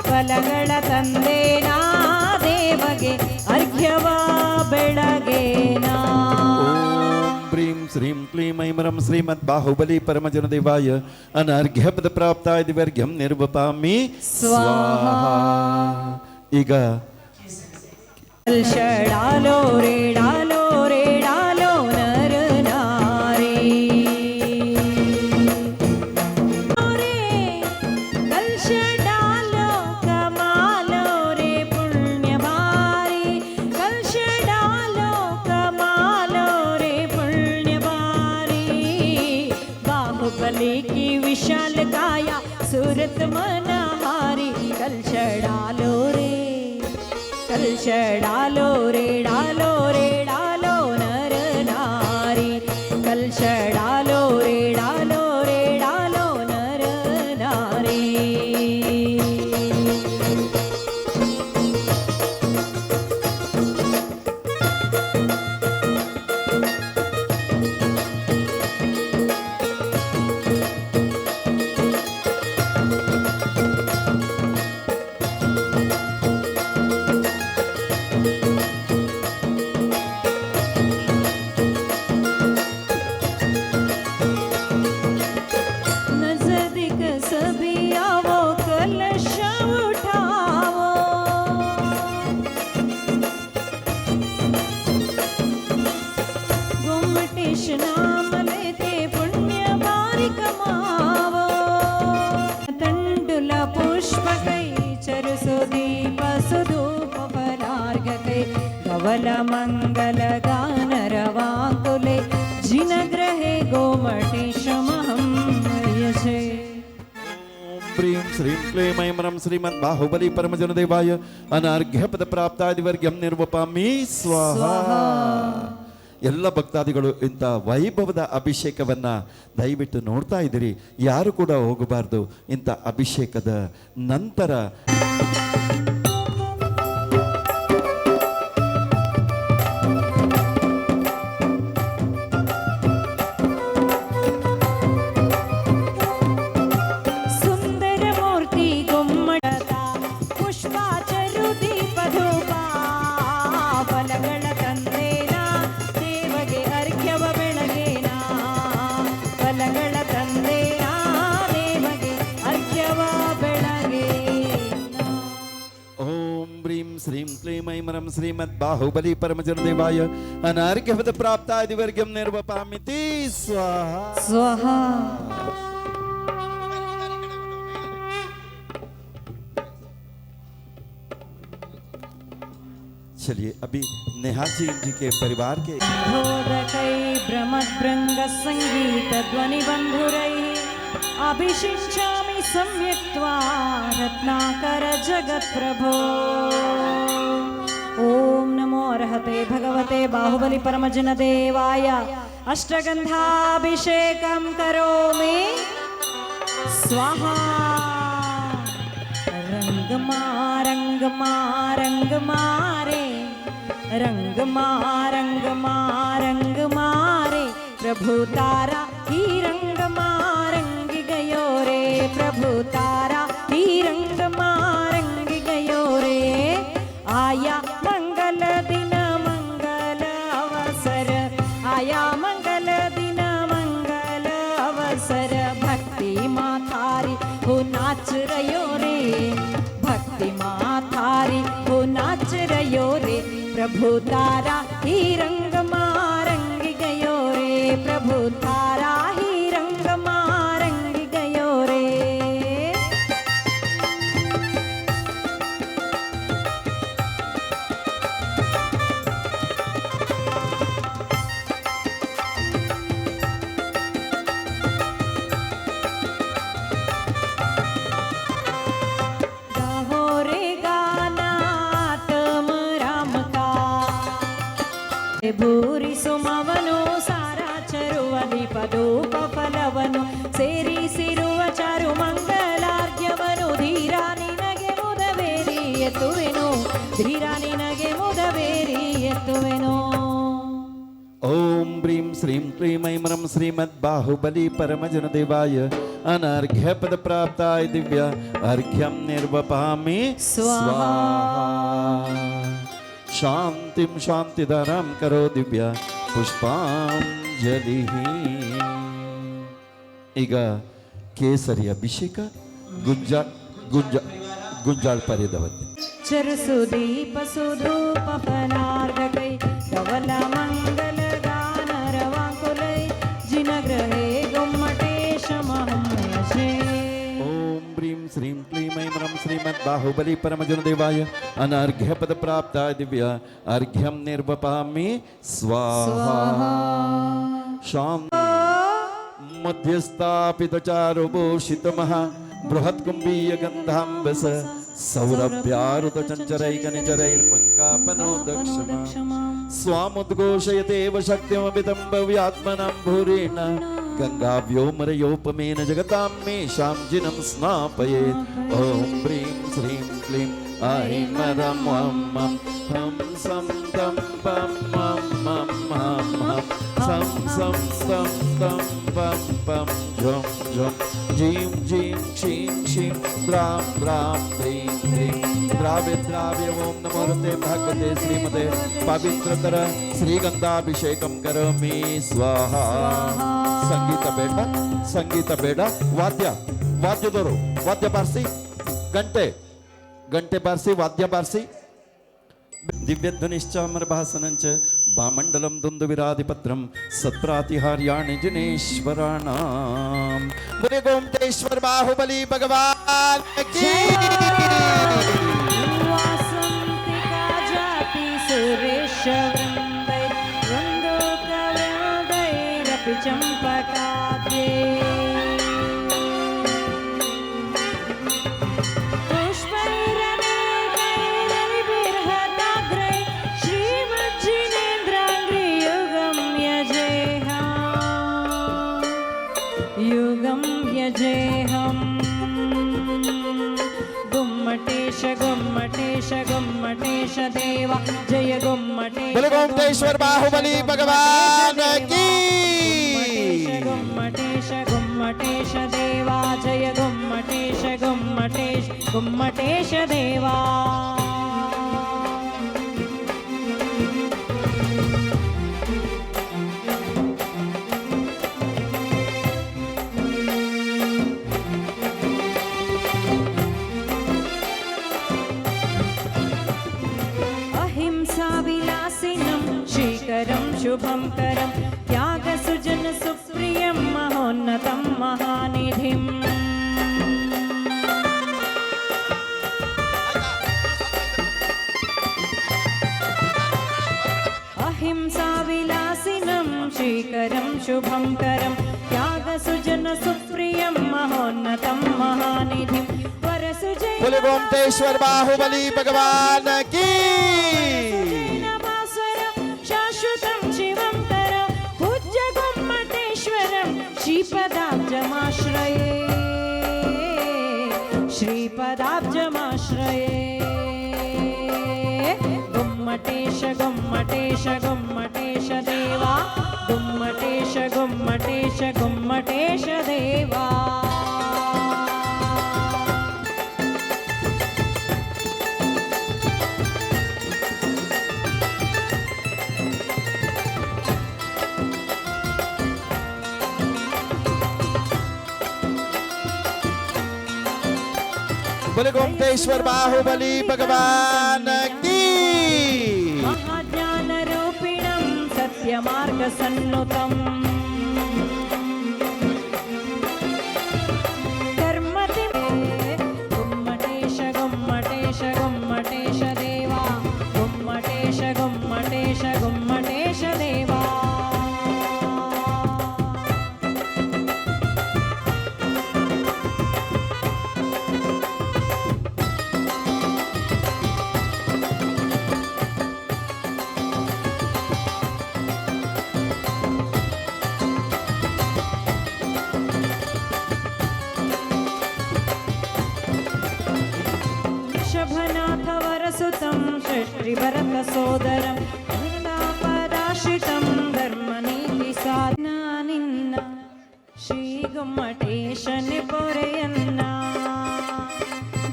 ಫಲಗಳ ತಂದೇನಾ ದೇವಗೆ ಅರ್ಘ್ಯವ ಬೆಳಗೇನಾ. ह्रीं श्रीं क्लीं ऐं ह्रं श्रीमद्बाहुबली परमजनदेवाय अनर्घ्यपद प्राप्ताय दिवर्घ्यं निर्वपामि स्वाहा. ಈಗ ಕಲ್ಶಡಾಲೋ ರೇಡಾಲೋ ರೇಡಾಲೋ ನರ ನಾರಿ ಕಲ್ಶಡಾಲೋ ಕಮಾಲೋ ರೇ ಪುಣ್ಯವಾರಿ ಕಲ್ಶಡಾಲೋ ಕಮಾಲೋ ರೇ ಪುಣ್ಯವಾರಿ बाहुबली की विशाल काया सूरत मनहारी कलशडालो रे कलशडालो रे डालो रे डालो नर नारी कलशडालो रे डालो नर नारी. नजदीक सभी आओ कलश उठाओ गुमटी नाम लेते पुण्य बारी कमावो तंडुल पुष्प कई चरसु दीप सुधूप फलार्घ कई कवल मंगल गान रवाकुले जिनग्रहे गोमटीशमहं यजे. ह्रीं श्रीं क्लीं ऐं ह्रं श्रीमद्बाहुबली परमजनदेवाय अनर्घ्यपद प्राप्ताय दिवर्घ्यं निर्वपामि स्वाहा. ಎಲ್ಲ ಭಕ್ತಾದಿಗಳು ಇಂಥ ವೈಭವದ ಅಭಿಷೇಕವನ್ನ ದಯವಿಟ್ಟು ನೋಡ್ತಾ ಇದ್ದೀರಿ, ಯಾರು ಕೂಡ ಹೋಗಬಾರ್ದು. ಇಂಥ ಅಭಿಷೇಕದ ನಂತರ ಸುಂದರ ಮೂರ್ತಿ ಗುಮ್ಮಟ ಪುಷ್ಪಾಚರು ದೀಪಧೂಪ ಫಲಗಳ ತಂದೇನಾ ದೇವಗೆ ಅರ್ಘ್ಯವ ಬೆಳಗೇನಾ ಫಲಗಳ ತಂದೇನಾ ದೇವಗೆ ಅರ್ಘ್ಯವ ಬೆಳಗೇನಾ. ಓಂ ह्रीं श्रीं क्लीं ऐं ह्रं श्रीमद्बाहुबली परमजनदेवाय अनर्घ्यपद प्राप्ताय दिवर्घ्यं निर्वपामि स्वाहा. स्वाहा. चलिए अभी नेहा जी के परिवार के बोधकै भ्रमद्भृङ्ग संगीत ध्वनि बन्धुरैः अभिषिञ्चामि सम्यक्त्वा रत्नाकर जगत्प्रभो. ओम नमो अर्हते भगवते बाहुबली परमजनदेवाय अष्टगन्धाभिषेकं करोमि स्वाहा. रंगमा रंगमा रंगमा रे रंगमा रंगमा रंगमा रे प्रभु तारा ही रंगमा रंग गयो रे प्रभु तारा ही रंगमा रंग गयो रे. आया मंगल दिन मंगल अवसर आया मंगल दिन मंगल अवसर भक्ति माथारी हो नाच रयो रे भक्ति माथारी हो नाच रयो रे प्रभु तारा ही रंगमा रंग गयो रे प्रभु तारा ही रंगमा रंग गयो रे. गाहो रे गाना तम राम का ಭೂರಿ ಸುಮವನು ಸಾರಾ ಚರುವಲಿ ಪದೋಪ ಫಲವನು ಸೇರಿಸಿರುವ ಚಾರು ಮಂಗಲಾರ್ಘ್ಯವನು ಧೀರ ನಿನಗೆ ಮುದವೇರಿ ಎತ್ತುವೆನು ಧೀರ ನಿನಗೆ ಮುದವೇರಿ ಎತ್ತುವೆನೋ. ಓಂ ಬ್ರೀಂ ಶ್ರೀಂ ಕ್ಲೀಂ ಐಂ ರಂ ಶ್ರೀಮದ್ ಬಾಹುಬಲಿ ಪರಮಜನ ದೇವಾಯ ಅನರ್ಘ್ಯ ಪದ ಪ್ರಾಪ್ತಾಯ ದಿವ್ಯ ಅರ್ಘ್ಯಂ ನಿರ್ವಪಾಮಿ ಸ್ವಾಹಾ. ಶಾಂತಿಂ ಶಾಂತಿದಾರಾಂ ಕರೋ ದಿವ್ಯ ಪುಷ್ಪಾಂಜಲಿ. ಈಗ ಕೇಸರಿ ಅಭಿಷೇಕ ಗುಂಜಾಳ್ ಪರಿದವತಿ. ಚರುಸು ದೀಪ ಸುಧೂಪ ಫಲಾರ್ಘಕೈ ಕವಲ ಮಂಗಲ ಗಾನ ರವಾಂಕುಲೈ ಜಿನಗ್ರಹೇ ಗೊಮ್ಮಟೇಶ ಮಹಮ್ಮಯಜೇ. ಓಂ ಬ್ರೀಂ ಶ್ರೀಂ ಕ್ಲೀಂ ಐಂ ರಂ ಶ್ರೀಮದ್ ಬಾಹುಬಲಿ ಪರಮಜನ ದೇವಾಯ ಅನರ್ಘ್ಯ ಪದ ಪ್ರಾಪ್ತಾಯ ದಿವ್ಯ ಅರ್ಘ್ಯಂ ನಿರ್ವಪಾಮಿ ಸ್ವಾಹಾ. ಶಾಂತಿ ಮಧ್ಯಸ್ಥಾಪಿತ ಚಾರುಭೂಷಿತ ಮಹಾ ಬೃಹತ್ ಕುಂಭೀಯ ಗಂಧಾಂಬಸ ಸೌರಭ್ಯಾರುತ ಚಂಚರೈಕ ನಿಚರೈರ್ಪಂಕಾಪನೋ ದಕ್ಷಮ ಸ್ವಾಮುದ್ಘೋಷಯತೇವ ಶಕ್ತಿಮಭಿತಂ ಭವ್ಯಾತ್ಮನಾಂ ಭೂರೇಣ ಗಂಗಾವ್ಯೋಮರಯೋಪಮೇನ ಜಗತಾಂ ಮೇಷಾಂ ಜಿನಂ ಸ್ನಾಪಯೇತ್. ಓಂ ಬ್ರೀಂ ಶ್ರೀಂ ಕ್ಲೀಂ ಐಂ ರಂ ವಂ ಮಂ ಹಂ ಸಂ ತಂ ಪಂ ಮಂ ಮಂ ಹಂ ಹಂ ಸಂ ಸಂ ತಂ ತಂ ಪಂ ಪಂ ಝಂ ಝಂ ಜೀಂ ಜೀಂ ಕ್ಷೀಂ ಕ್ಷೀಂ ದ್ರಾಂ ದ್ರಾಂ ದ್ರೀಂ ದ್ರೀಂ ದ್ರಾವ್ಯ ದ್ರಾವ್ಯ. ಓಂ ನಮೋ ಋತೆ ಭಗವತೆ ಶ್ರೀಮತೆ ಪವಿತ್ರತರ ಶ್ರೀಗಂಧಾಭಿಷೇಕಂ ಕರೋಮಿ ಸ್ವಾಹಾ. ಸಂಗೀತ ಬೇಡ ವಾದ್ಯದವರು ವಾದ್ಯ ಬಾರಿಸಿ, ಗಂಟೆ ಬಾರಿಸಿ, ವಾದ್ಯ ಬಾರಿಸಿ. ದಿವ್ಯಧ್ವನಿಶ್ಚಾಮರ ಭಾಸನಂಚ ಬಾಮಂಡಲಂ ದುಂದು ವಿರಾಧಿಪತ್ರಂ ಸತ್ಪ್ರಾತಿಹಾರ್ಯಾಣಿ ಜಿನೇಶ್ವರಾಣಾಂ. ಮುನಿ ಗೋಮಟೇಶ್ವರ ಬಾಹುಬಲಿ ಭಗವಾನ್ ಕಿ. ವಾಸಂತಿಕಾ ಜಾತಿ ಸುರೇಶ ವೃಂದೈ ವೃಂದೋಕ ವೃಂದೈರಪಿ ಚಂಪಕಾದ್ಯೈ पुष्पैरनेकैरविर्हताग्रै श्रीमज्जिनेन्द्राङ्घ्रि युगं यजेहम्. गुम्मटेश गुम्मटेश गुम्मटेश देवा जय गुम्मटेश. बोलो गोमटेश्वर बाहुबली भगवान की. गुम्मटेश गुम्मटेश देवा जय गुम्मटेश गुम्मटेश गुम्मटेश देवा. अहिंसा विलासिनं श्रीकरं शुभं करं त्यागसुजन सुप्रियं महोन्नतं महानिधिम्. अहिंसा विलासिनं श्रीकरं शुभं करं त्यागसुजन सुप्रियं महोन्नतं महानिधिं वरसुजय. बोलो गोमटेश्वर बाहुबली भगवान की. शाश्वतं शिवं कर पूज्य गुम्मटेश्वरं श्रीपदाब्जमाश्रये श्रीपदाब्जमाश्रये. गुम्मटेश गुम्मटेश गुम्मटेश देवा गुम्मटेश गुम्मटेश गुम्मटेश देवा. बोले गोमटेश्वर बाहुबली भगवान की. महाज्ञान रूपिणं सत्यमार्ग सन्नुतम् कर्मति. गुम्मटेश गुम्मटेश गुम्मटेश देवा गुम्मटेश गुम्मटेश गुम्मटेश देवा. वृषभनाथ वरसुतं षष्ठिभरत सोदरं ಗೊಮ್ಮಟೇಶನೆ ಪೊರೆಯನ್ನ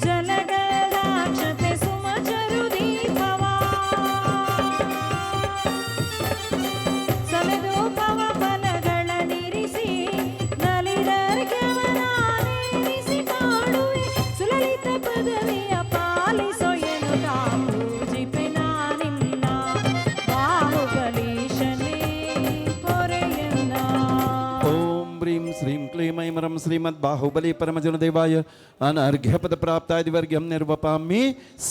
ಜಲಗದಾಕ್ಷತೆ ಸುಮಚರು ದೀಪವ ಸಮೆದೋಪವ ಫಲಗಳನ್ನಿರಿಸಿ ನಲಿದರ್ಗವನಾನೇರಿಸಿ ಮಾಡುವೆ ಸುಲಲಿತ ಪದವಿಯ ಪಾಲಿಸೋ ಎನ್ನುತ್ತ ಪೂಜಿಪೆ ನಾನಿನ್ನ ಬಾಹುಬಲೀಶನೇ ಪೊರೆಯನ್ನ. ಓಂ ಹ್ರೀಂ ಶ್ರೀಂ ಕ್ಲೀಂ ಐಂ ರಂ ಶ್ರೀಮದ್ ಬಾಹುಬಲಿ ಪರಮಜನ ದೇವಾಯ ಅನರ್ಘ್ಯಪದ ಪ್ರಾಪ್ತಾಯ ದಿವರ್ಗ್ಯಂ ನಿರ್ವಪಾಮಿ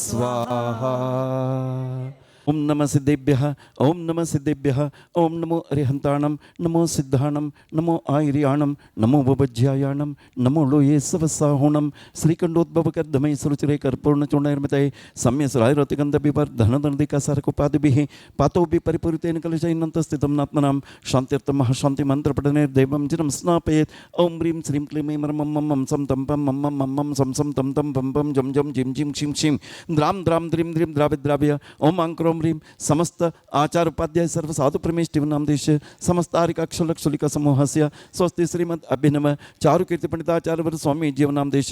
ಸ್ವಾಹಾ. ಓಂ ನಮಃ ಸಿದ್ಧೇಭ್ಯಃ ಓಂ ನಮಃ ಸಿದ್ಧೇಭ್ಯಃ ಓಂ ನಮೋ ಅರಿಹಂತಾಣಂ ನಮೋ ಸಿದ್ಧಾಣಂ ನಮೋ ಆಯಿರ್ಯಾಣಂ ನಮೋ ವಜ್ಯಾಯಾಣಂ ನಮೋ ಲೋಯೇ ಸವಸಾಹುಣಂ ಶ್ರೀಕಂಠೋದ್ಭವಕರ್ಧಮೈ ಸುರುಚಿರೇ ಕರ್ಪೂರ್ಣಚೂರ್ಣೈರ್ಮಿತೈ ಸಮ್ಯಸ್ರಾಯಿರತಿಗಂಧಬಿಪರ್ಧನದಂದಿಕಾಸಾರಕುಪಾದಿಭಿಃ ಪಾತೋಭಿ ಪರಿಪೂರಿತೇನ ಕಲಶೈನಂತ ಸ್ಥಿತಂ ನಾತ್ಮನಾಂ ಶಾಂತ್ಯರ್ಥಂ ಮಹಾಶಾಂತಿ ಮಂತ್ರಪಠನೇರ್ದೇವಂ ಚಿರಂ ಸ್ನಾಪಯೇತ್. ಓಂ ಹ್ರೀಂ ಶ್ರೀಂ ಕ್ಲೀಂ ಐಂ ರಂ ಮಂ ಮಂ ಸಂ ತಂ ಪಂ ಮಂ ಮಂ ಮಂ ಮಂ ಸಂ ಸಂ ತಂ ತಂ ಪಂ ಪಂ ಜಂ ಜಂ ಜಿಂ ಜಿಂ ಕ್ಷಿಂ ಕ್ಷಿಂ ದ್ರಾಂ ದ್ರಾಂ ದ್ರೀಂ ದ್ರೀಂ ದ್ರಾವ್ಯ ಓಂ ಆಂಕ್ರೋ ह्रीं समस्त आचार उपाध्याय सर्व साधु प्रमेश नाम देश समस्त आरिकाक्षुलिका समूहस्य स्वस्ति श्रीमद अभिनव चारु कीर्ति पंडिताचार्य स्वामी जीवनाम देश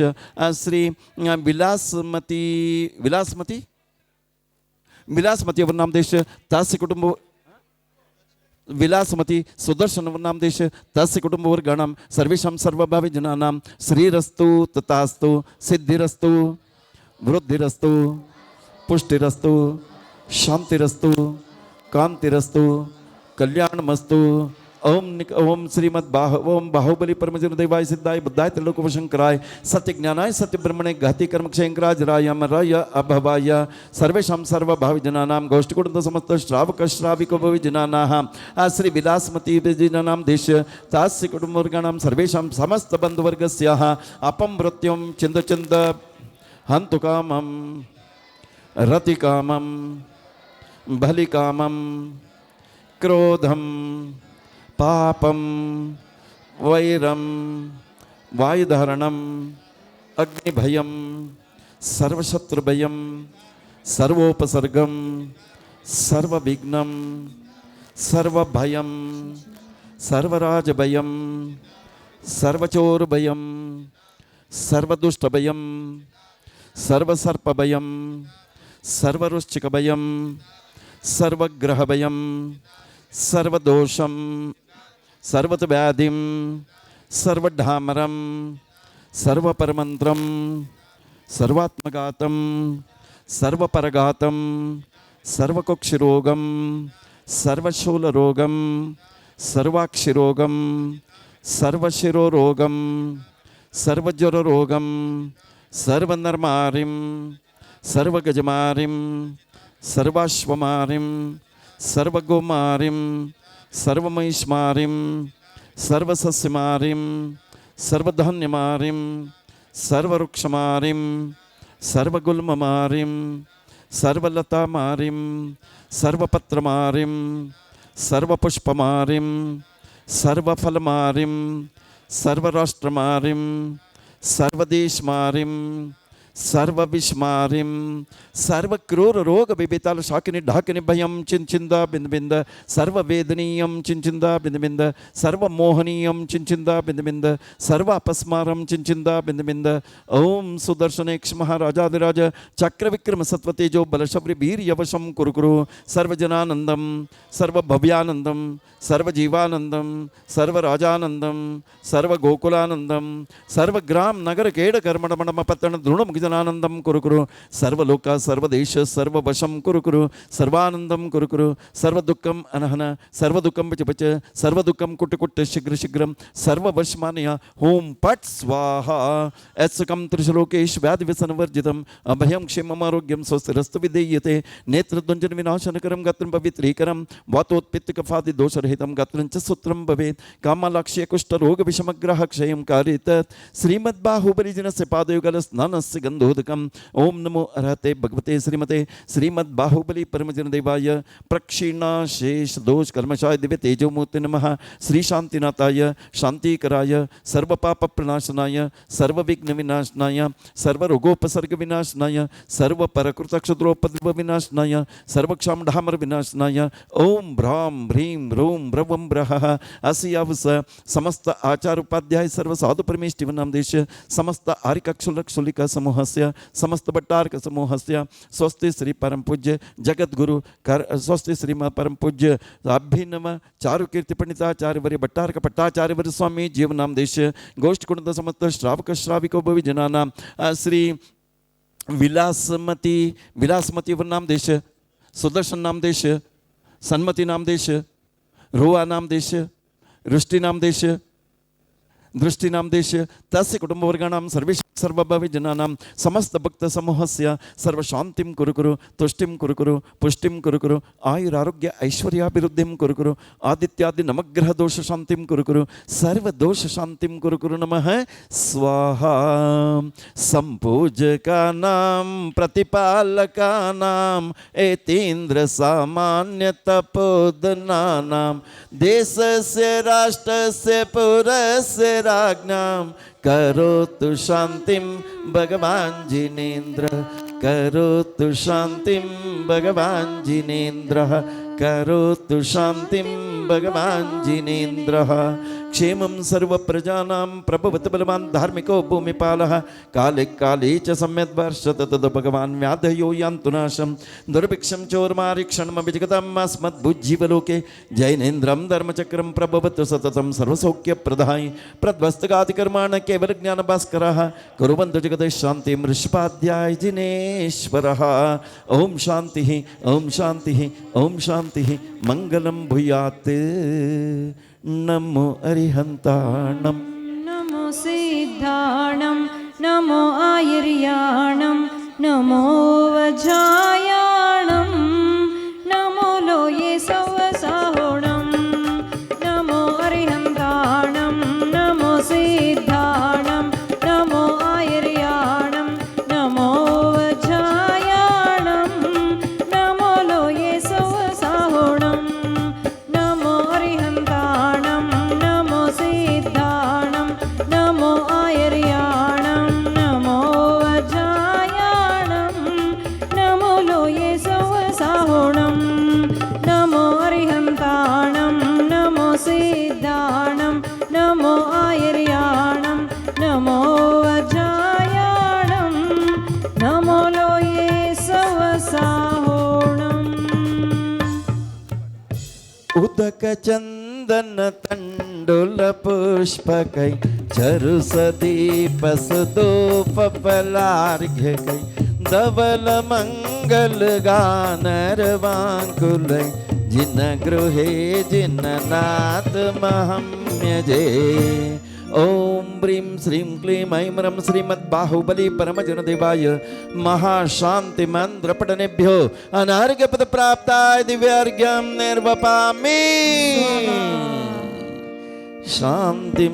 श्री विलासमती नाम देश तस्य कुटुंब विलासमती सुदर्शन नाम देश तस्य कुटुंबवर्गाणां सर्वेषां सर्वभावी जनानां श्रीरस्तु तथास्तु सिद्धिरस्तु वृद्धिरस्तु पुष्टिरस्तु शांतिरस्तु कांतिरस्तु कल्याणमस्तु. ओम श्रीमद ओम बाहुबली परमजन देवाय सिद्धाय बुद्धाय त्रिलोकवशंकराय सत्य ज्ञानाय सत्य ब्रह्मणे घाति कर्म क्षयंकराय राय अमराय अभवाय सर्वेषां सर्वभावी जनानां गोष्ठकुटुंब समस्त श्रावक श्राविको भवि जनानाः श्री विलासमती जनानां देश तास्य कुटुंबवर्गाणां सर्वेषां समस्त बन्धुवर्गस्याः अपमृत्युं चिन्द हन्तु कामं रतिकामं बलिकामं क्रोधं पापं वैरं वायुधारणं अग्निभयं सर्वशत्रुभयं सर्वोपसर्गं सर्वविघ्नं सर्वभयं सर्वराजभयं सर्वचोरभयं सर्वदुष्टभयं सर्वसर्पभयं सर्वरुश्चिकभयं सर्वग्रहभयं सर्वदोषं सर्वतव्याधिं सर्वढामरं सर्वपरमन्त्रं सर्वात्मघातं सर्वपरघातं सर्वकुक्षिरोगं सर्वशूलरोगं सर्वाक्षिरोगं सर्वशिरोरोगं सर्वज्वररोगं सर्वनर्मारिं सर्वगजमारिं सर्वाश्वमारिं सर्वगोमारिं सर्वमहिष्मारिं सर्वसस्यमारिं सर्वधान्यमारिं सर्ववृक्षमारिं सर्वगुल्ममारिं सर्वलतामारिं सर्वपत्रमारिं सर्वपुष्पमारिं सर्वफलमारिं सर्वराष्ट्रमारिं सर्वदेशमारिं सर्वविषमारिं सर्वक्रूर रोग विभीताल शाकिनी ढाकिनी भयं चिंचिंदा बिंद बिंद सर्ववेदनीयं चिंचिंदा बिंद बिंद सर्वमोहनीयं चिंचिंदा बिंद बिंद सर्वापस्मारं चिंचिंदा बिंद बिंद. ओम सुदर्शनेक्ष महाराजाधिराज चक्रविक्रम सत्वतेजो बलशौर्य वीर यवशं कुरु कुरु सर्वजनानंदं सर्वभव्यानंदं सर्वजीवानंदं सर्वराजानंदं सर्वगोकुलानंदं सर्वग्राम नगर केड कर्मणमणम पत्तन ध्रुणम जनानंदं कुरु कुरु सर्वलोक सर्वदेश सर्ववशं कुरु कुरु सर्वानंदं कुरु कुरु सर्वदुःखं अनहन सर्वदुःखं पच पच सर्वदुःखं कुट कुट शीघ्र शीघ्रं सर्ववशमानय. ओम पट स्वाहा. ऐसकं त्रिशलोकेश व्याधि व्यसनवर्जितं अभयं क्षेमम् आरोग्यं स्वस्तिरस्तु विधेयते. नेत्रद्वंजन विनाशनकरं गात्रं पवित्रीकरं वातोत्पित्तकफादि दोषरहितं गात्रं च सूत्रं भवेत्. कामालाक्ष्य कुष्ठरोग विषमग्रह क्षयं कारयेत्. श्रीमद्बाहुबलीजनस्य पादयुगल स्नानस्य गंधोदकम ओम नमो अरहते भगवते श्रीमते श्रीमद् बाहुबली परमजनदेवाय प्रक्षीणा शेष दोष कर्मशाय दिव्य तेजोमूर्ति नमः श्री शांतिनाथाय शांतिकराय सर्व पाप प्रणाशनाय सर्व विघ्न विनाशनाय सर्व रोगोपसर्ग विनाशनाय सर्व परकृत क्षुद्रोपद्रव विनाशनाय सर्व क्षामढामर विनाशनाय ओम भ्राम भ्रीम रोम ब्रवम ब्रह अस्यावस समस्त आचार उपाध्याय सर्व साधु परमेष्टिव नाम देश समस्त आर्यकक्षुलक्षुलिका समूहस्य समस्त भट्टारक समूहस्य स्वस्ति श्री परम पूज्य जगत गुरु स्वस्ति श्री परम पूज्य अभिनव चारु कीर्ति पंडिताचार्य भट्टारक भट्टाचार्य स्वामी जीव नाम देश गोष्ठ कुंड समस्त श्रावक श्राविको भवि जनानां श्री विलासमती नाम देश सुदर्शन नाम देश सन्मति नाम देश रोआ नाम देश रुष्टि नाम देश दृष्टि नाम देश तस्य कुटुंबवर्गाणां सर्वभवि जनानां समस्त भक्त समूहस्य सर्वशान्तिं कुरु कुरु तुष्टिं कुरु कुरु पुष्टिं कुरु कुरु आयुरारोग्य ऐश्वर्याभिवृद्धिं कुरु कुरु आदित्यादि नवग्रह दोष शान्तिं कुरु कुरु सर्वदोष शान्तिं कुरु कुरु नमः स्वाहा संपूजकानां प्रतिपालकानां एतीन्द्र सामान्य तपोधनानां देशस्य राष्ट्रस्य पुरस्य राज्ञां करोतु शान्तिं भगवान् जिनेन्द्र करोतु शान्तिं भगवान् जिनेन्द्रः करोतु शान्तिं भगवान् जिनेन्द्रः क्षेमं सर्वप्रजानां प्रभवतु बलवान् धार्मिको भूमिपालः काले काले च सम्यद्वर्षत तद् भगवान् व्याधयो यान्तु नाशं दुर्भिक्षं चोर्मारीक्षणमभिजगतम् अस्मद्भुज्जीवलोके जैनेन्द्रं धर्मचक्रं प्रभवतु सततं सर्वसौख्यप्रदाय प्रद्वस्तगादिकर्माण केवलज्ञानभास्करः कुर्वन्तु जगदः शान्तिं ऋषभाध्याय जिनेश्वरः ॐ शान्तिः ॐ शान्तिः ॐ शान्तिः मङ्गलं भूयात् नमो अरिहन्ताणं नमो सिद्धाणं नमो आयर्याणं नमो वज्रायाणं नमो लोये सवसाहोणं नमो अरिहन्ताणं नमो सिद्धाणं नमो आयर्याणं नमो वज्रायाणं नमो लोये सवसाहोणं नमो अरिहन्ताणं नमो सिद्धाणं नमो आयर्याणं नमो वज्रायाणं नमो लोये सवसाहोणं नमो अरिहन्ताणं नमो सिद्धाणं नमो आयर्याणं नमो वज्रायाणं नमो लोये सवसाहोणम् उदक चंदन तंडुल पुष्पकै चरु सदीप सुदूप फलार्घ्य कै धवल मंगल गानर वांकुलै जिन गृहे जिन नाथ महम्यजे ओम ब्रीं श्रीं क्लीं ऐं रं श्रीमद्बाहुबली परमजनदेवाय महाशांति मंत्र पठनेभ्यो अनार्घ्य पद प्राप्ताय दिव्यार्घ्यं निर्वपामि शांतिं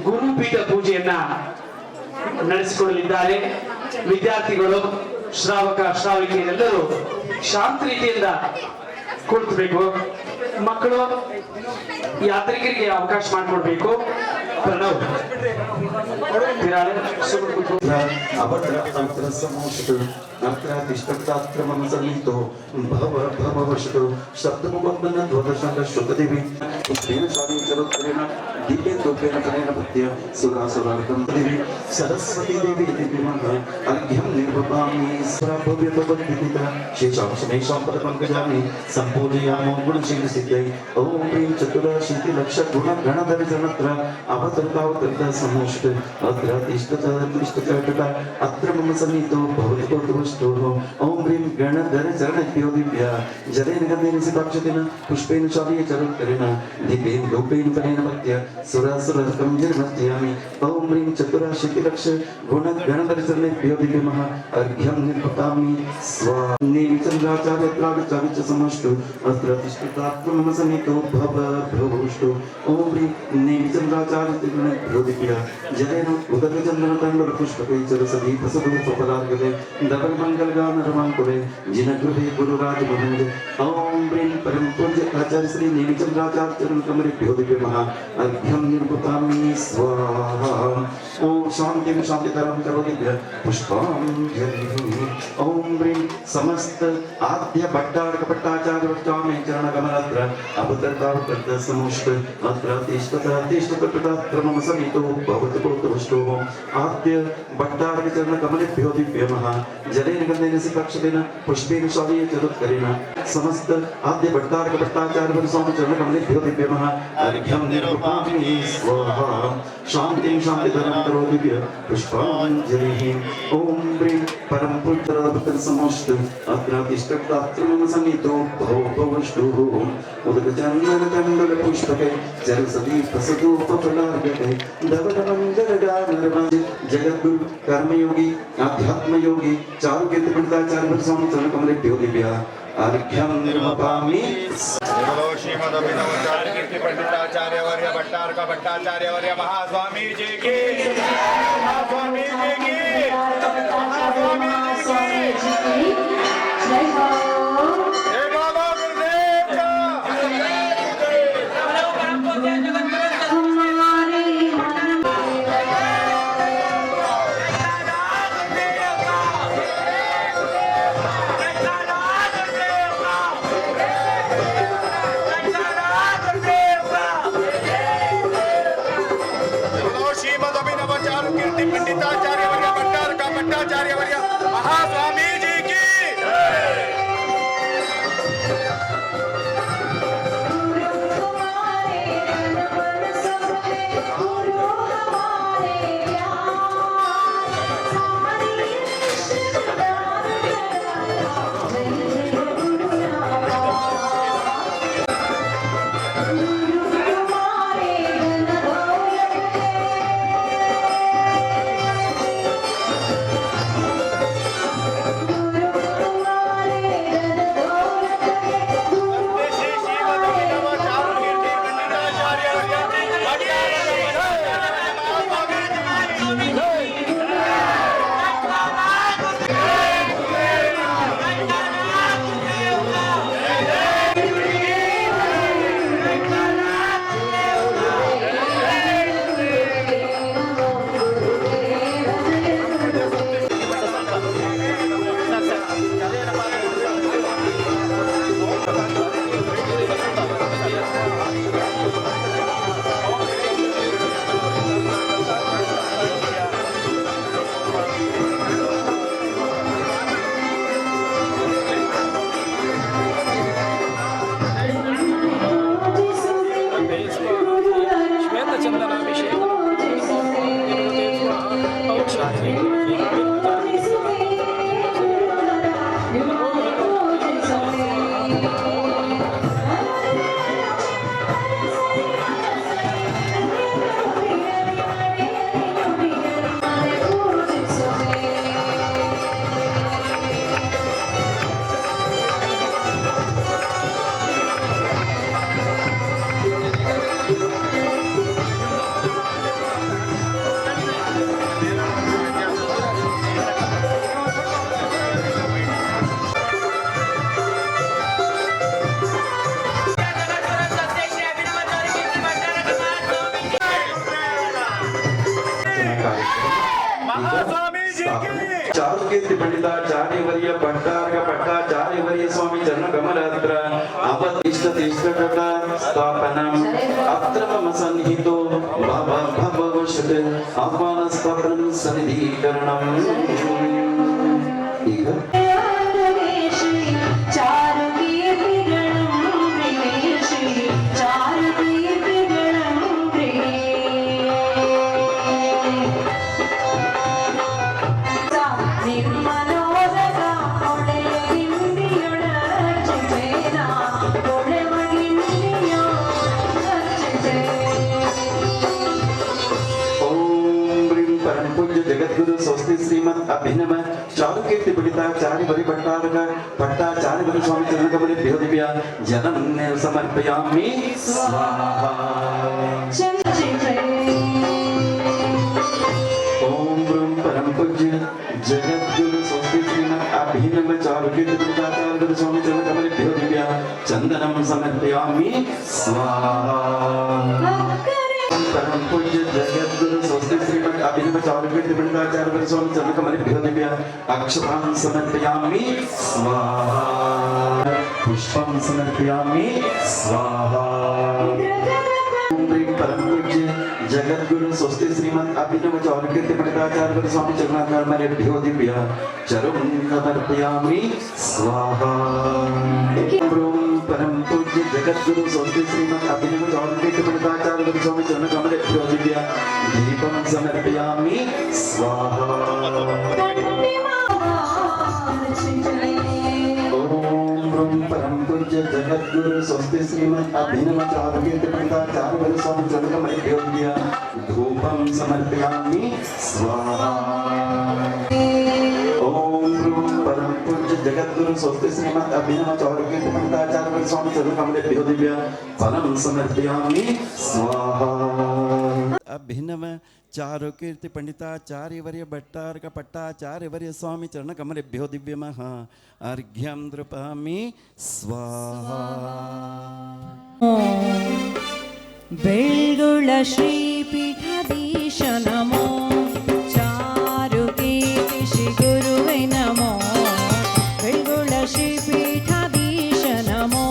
ಗುರುಪೀಠ ಪೂಜೆಯನ್ನ ನಡೆಸಿಕೊಳ್ಳಲಿದ್ದಾರೆ. ವಿದ್ಯಾರ್ಥಿಗಳು, ಶ್ರಾವಕ ಶ್ರಾವಿಕೆಯರೆಲ್ಲರೂ ಶಾಂತ ರೀತಿಯಿಂದ ಕೂತ್ಬೇಕು. ಮಕ್ಕಳು ಯಾತ್ರಿಕರಿಗೆ ಅವಕಾಶ ಮಾಡಿಕೊಡ್ಬೇಕು. ಪ್ರಣವ್ ತಿರಾಳೆ सरस्वती देवी अर्घ्यं निर्वपामि पंकजामि संपूजयामो गुणशील सिद्धै ओम ह्रीं चतुराशीति लक्ष गुण गणधर जनत्र अवतरतावतरित समोष्ट अत्र अत्र मम सन्निहितो भवतु कोतुष्टोः ओम ह्रीं गणधर चरणभ्यो दिव्य जलेन गन्धेन सिताक्षतेन पुष्पेन चालीय चरोत्तरेण दीपेन धूपेन फलेन मध्य सुरासुरकं निर्मज्जयामि ओम ह्रीं चतुराशीति लक्ष गुण गणधर चरणभ्यो दिव्यमः अर्घ्यं निर्पतामि स्वाहा चंद्राचार्य प्रागचार्य च समष्टु अत्र तिष्ठतात्म मम सन्निहितो भवभ्रवुष्टु ओम ह्रीं चंद्राचार्य तिरुभ्यो दिव्य जलेन उदकचन्दनतण्डुल पुष्पकै चरसदीप सुदूपपदार्गते दबल मंगल गान रमाङ्कुले जिनगृहे गुरुराज भवन्त ओम ह्रीं परम पूज्य आचार्य श्री नीलचंद्राचार्य चरण कमलेभ्यो दिव्यमः अर्घ्यं निर्पतामि स्वाहा ओम शान्तिं शान्तितरं करोति पुष्पाञ्जलिः ओम ह्रीं समस्त आद्य भट्टारक भट्टाचार्य भट्टामे चरण कमलत्र अवतरतावतरित समोष्ट अत्र तिष्ठतत्र मम सन्निहितो भवतु कोतुष्टो आद्य भट्टारक चरण कमलेभ्यो दिव्यमः जलेन गन्धेन सिताक्षतेन पुष्पेन शालीय चरोत्तरेण समस्त आद्य भट्टार्क भट्टाचार्य स्वामी चरण कमलेभ्यो दिव्यमः अर्घ्यं निरूपयामि स्वाहा शान्तिं शान्तिधरं करोति पुष्पाञ्जलिः ॐ ह्रीं परम पुत्र समस्त अत्रातिष्ठत्र मम सन्निधो भवष्टुः उदक चन्दन कण्डल पुष्पके जलसदी प्रसदोपफलार्घटे धवलमण्डलगानरवाज जगद्गुरु कर्मयोगी आध्यात्मयोगी चारुकीर्ति पंडिताचार्य स्वामी चरण कमलेभ्यो दिव्या अर्घ्यं निर्मपामि बोलो श्रीमदभिनवाचार्य कीर्ति पंडिताचार्य वर्य भट्टार्क भट्टाचार्य वर्य महास्वामी जी की महास्वामी जी की महास्वामी जी की जय बाबा गुरुदेव का पंडिताचार्य वर्य भट्टार्क भट्टाचार्य वर्य महास्वामी जी की चारुकीर्ति पंडिताचार्य वर्य भट्टार्क भट्टाचार्य वर्य स्वामी चरण कमलत्र अवतिष्ठतिष्ठत स्थापनम् अत्र मम सन्निहितो भववशत् आह्वानस्थापनं सन्निधीकरणम् ಈಗ जगद्गुरु स्वस्ति श्रीमद अभिनव चारुकीर्ति पंडिताचार्य वर्य भट्टार्क भट्टाचार्य वर्य स्वामी चरण कमलेभ्यो दिव्या जनं समर्पयामि स्वाहा ओम ब्रह्म परम पूज्य जगद्गुरु स्वस्ति श्रीमद अभिनव चारुकीर्ति पंडिताचार्य वर्य स्वामी चरण कमलेभ्यो दिव्या चंदनं समर्पयामि स्वाहा परम पूज्य जगद्गुरु स्वस्ति श्रीमद अभिनव चारुकीर्ति पंडिताचार्य वर्य स्वामी चरण कमलेभ्यो दिव्या अक्षतां समर्पयामि स्वाहा पुष्पं समर्पयामि स्वाहा परम पूज्य जगद्गुरु स्वस्ति श्रीमद अभिनव चौरकीर्ति पंडिताचार्य स्वामी चरणाकमलेभ्यो दिव्य चरुं समर्पयामि स्वाहा। परम पूज्य जगद्गुरु स्वस्ति श्रीमद अभिनव चौरकीर्ति पंडिताचार्य स्वामी चरणाकमलेभ्यो दिव्य दीपं समर्पयामि स्वाहा। परम पूज्य जगद्गुरु स्वस्ति श्रीमद अभिनव चौरकीर्ति पंडिताचार्य स्वामी चरणाकमलेभ्यो दिव्य धूपं समर्पयामि स्वाहा। ओम परम पूज्य जगद्गुरु स्वस्ति श्रीमद अभिनव चौरकीर्ति पंडिताचार्य स्वामी चरणाकमलेभ्यो दिव्य फलं समर्पयामि स्वाहा। अभिनव चारुकीर्ति पंडिताचार्य वर्य भट्टारक पट्टाचार्य वर्य स्वामी चरण कमलेभ्यो दिव्य महा अर्घ्यं द्रुपामि स्वाहा। बेळ्गुळ श्रीपीठाधीश नमो चारुकीर्ति श्री गुरुवे नमो बेळ्गुळ श्रीपीठाधीश नमो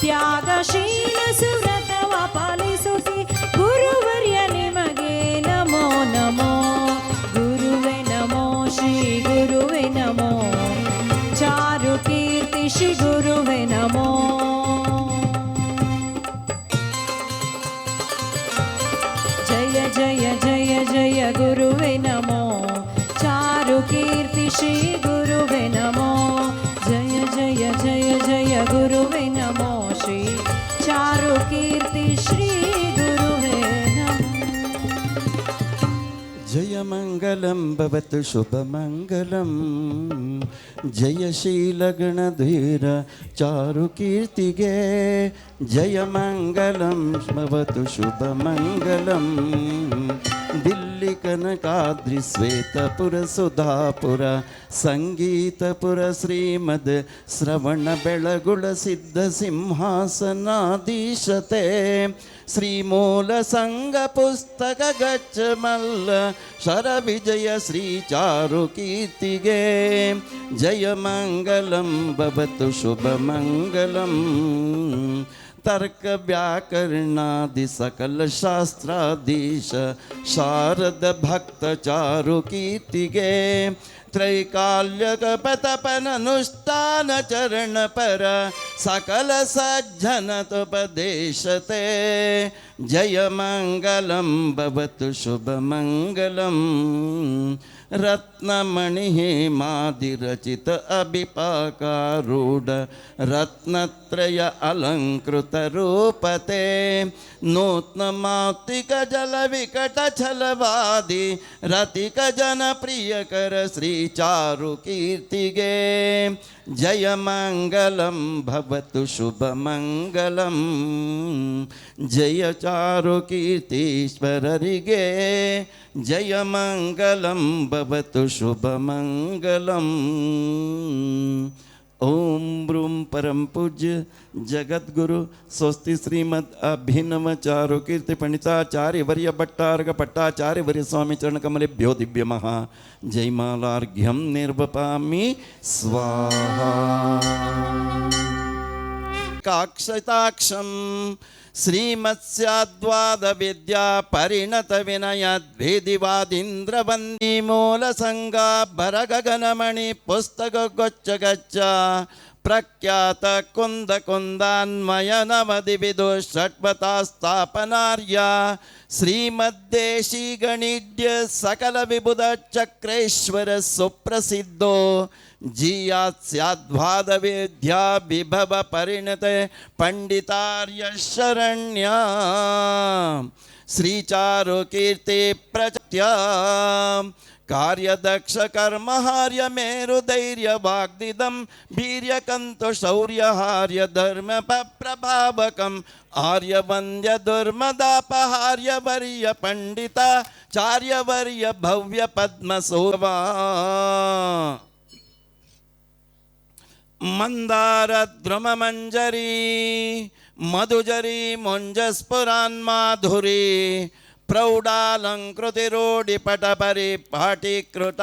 त्यागशील सुव्रतव पालिಸುತ್ತಿ ಗುರುವರ್ಯ ನಿಮಗೆ ನಮೋ ನಮೋ ಗುರುವೆ ನಮೋ ಶ್ರೀ ಗುರುವೆ ನಮೋ ಚಾರುಕೀರ್ತಿ ಶ್ರೀ ಗುರುವೆ ನಮೋ ಜಯ ಜಯ ಜಯ ಜಯ ಗುರುವೆ ನಮೋ ಚಾರುಕೀರ್ತಿ ಶ್ರೀ ಗುರುವೆ ನಮೋ जय जय जय जय गुरुवे नमो श्री चारुकीर्ति श्री गुरुवे नमो। जय मंगलम भवतु शुभ मंगलम जयशील गणधीर चारुकीर्तिगे जय मंगलम भवतु शुभ मंगलम दिल्ली कनकाद्रि श्वेतपुर सुधापुर संगीतपुर श्रीमद श्रवण बेळगुळ सिद्ध सिंहासनाधीशते श्रीमूल संघ पुस्तक गच्छ मल्ल शर विजय श्री चारुकीर्तिगे जय मंगलम भवतु शुभ मंगलम तर्क व्याकरणादि सकल शास्त्राधीश शारद भक्त चारुकीर्तिगे त्रैकाल्यक पतपन अनुष्ठान चरण पर सकल सज्जन तुपदेशते जय मंगलम भवतु शुभ मंगलम रत्नमणि मादिरचित अभिपाकारूढ़ रत्नत्रय अलंकृत रूपते नूत्न मातिक जल विकट छलवादि रतिक जन प्रिय कर श्री चारुकीर्तिगे जय मंगलम भवतु शुभ मंगलम जय चारुकीर्तीश्वररिगे जय मंगलम भवतु शुभ मंगलम। ओम ब्रूम परम पूज्य जगद्गुरु स्वस्ति श्रीमद अभिनव चारुकीर्ति पंडिताचार्य वर्य भट्टारक पट्टाचार्य वर्य स्वामी चरण कमलेभ्यो दिव्य महा जयमालार्घ्यं निर्वपामि स्वाहा। काक्षताक्षं श्रीमत्स्याद्वाद विद्या परिणत विनयद्विदिवादीन्द्र वंदी मूल संगा भर गगनमणि पुस्तक गोच्च गच्छ प्रख्यात कुंद कुंदान्मय नवदि विदु षट्पथा स्थापनार्य श्रीमद्देशी गणिड्य सकल विबुध चक्रेश्वर सुप्रसिद्धो जियास्याद्वाद विद्या विभव परिणत पंडितार्य शरण्य श्री चारुकीर्ति प्रचत्या कार्यदक्ष कर्महार्य मेरु धैर्य वाग्दिदं वीर्यकंतो शौर्यहार्य धर्म प्रभावकम आर्य वंद्य दुर्मदापहार्य वर्य पंडिता चार्य वर्य भव्य पद्म सोवा ಮಂದಾರದ್ರುಮಮಂಜರಿ ಮಧುಜರಿ ಮುಂಜಸ್ಫುರಾನ್ಮಾಧುರಿ ಪ್ರೌಢಾಲಂಕೃತಿರೋಡಿ ಪಟಪರಿ ಪಾಟೀಕೃತ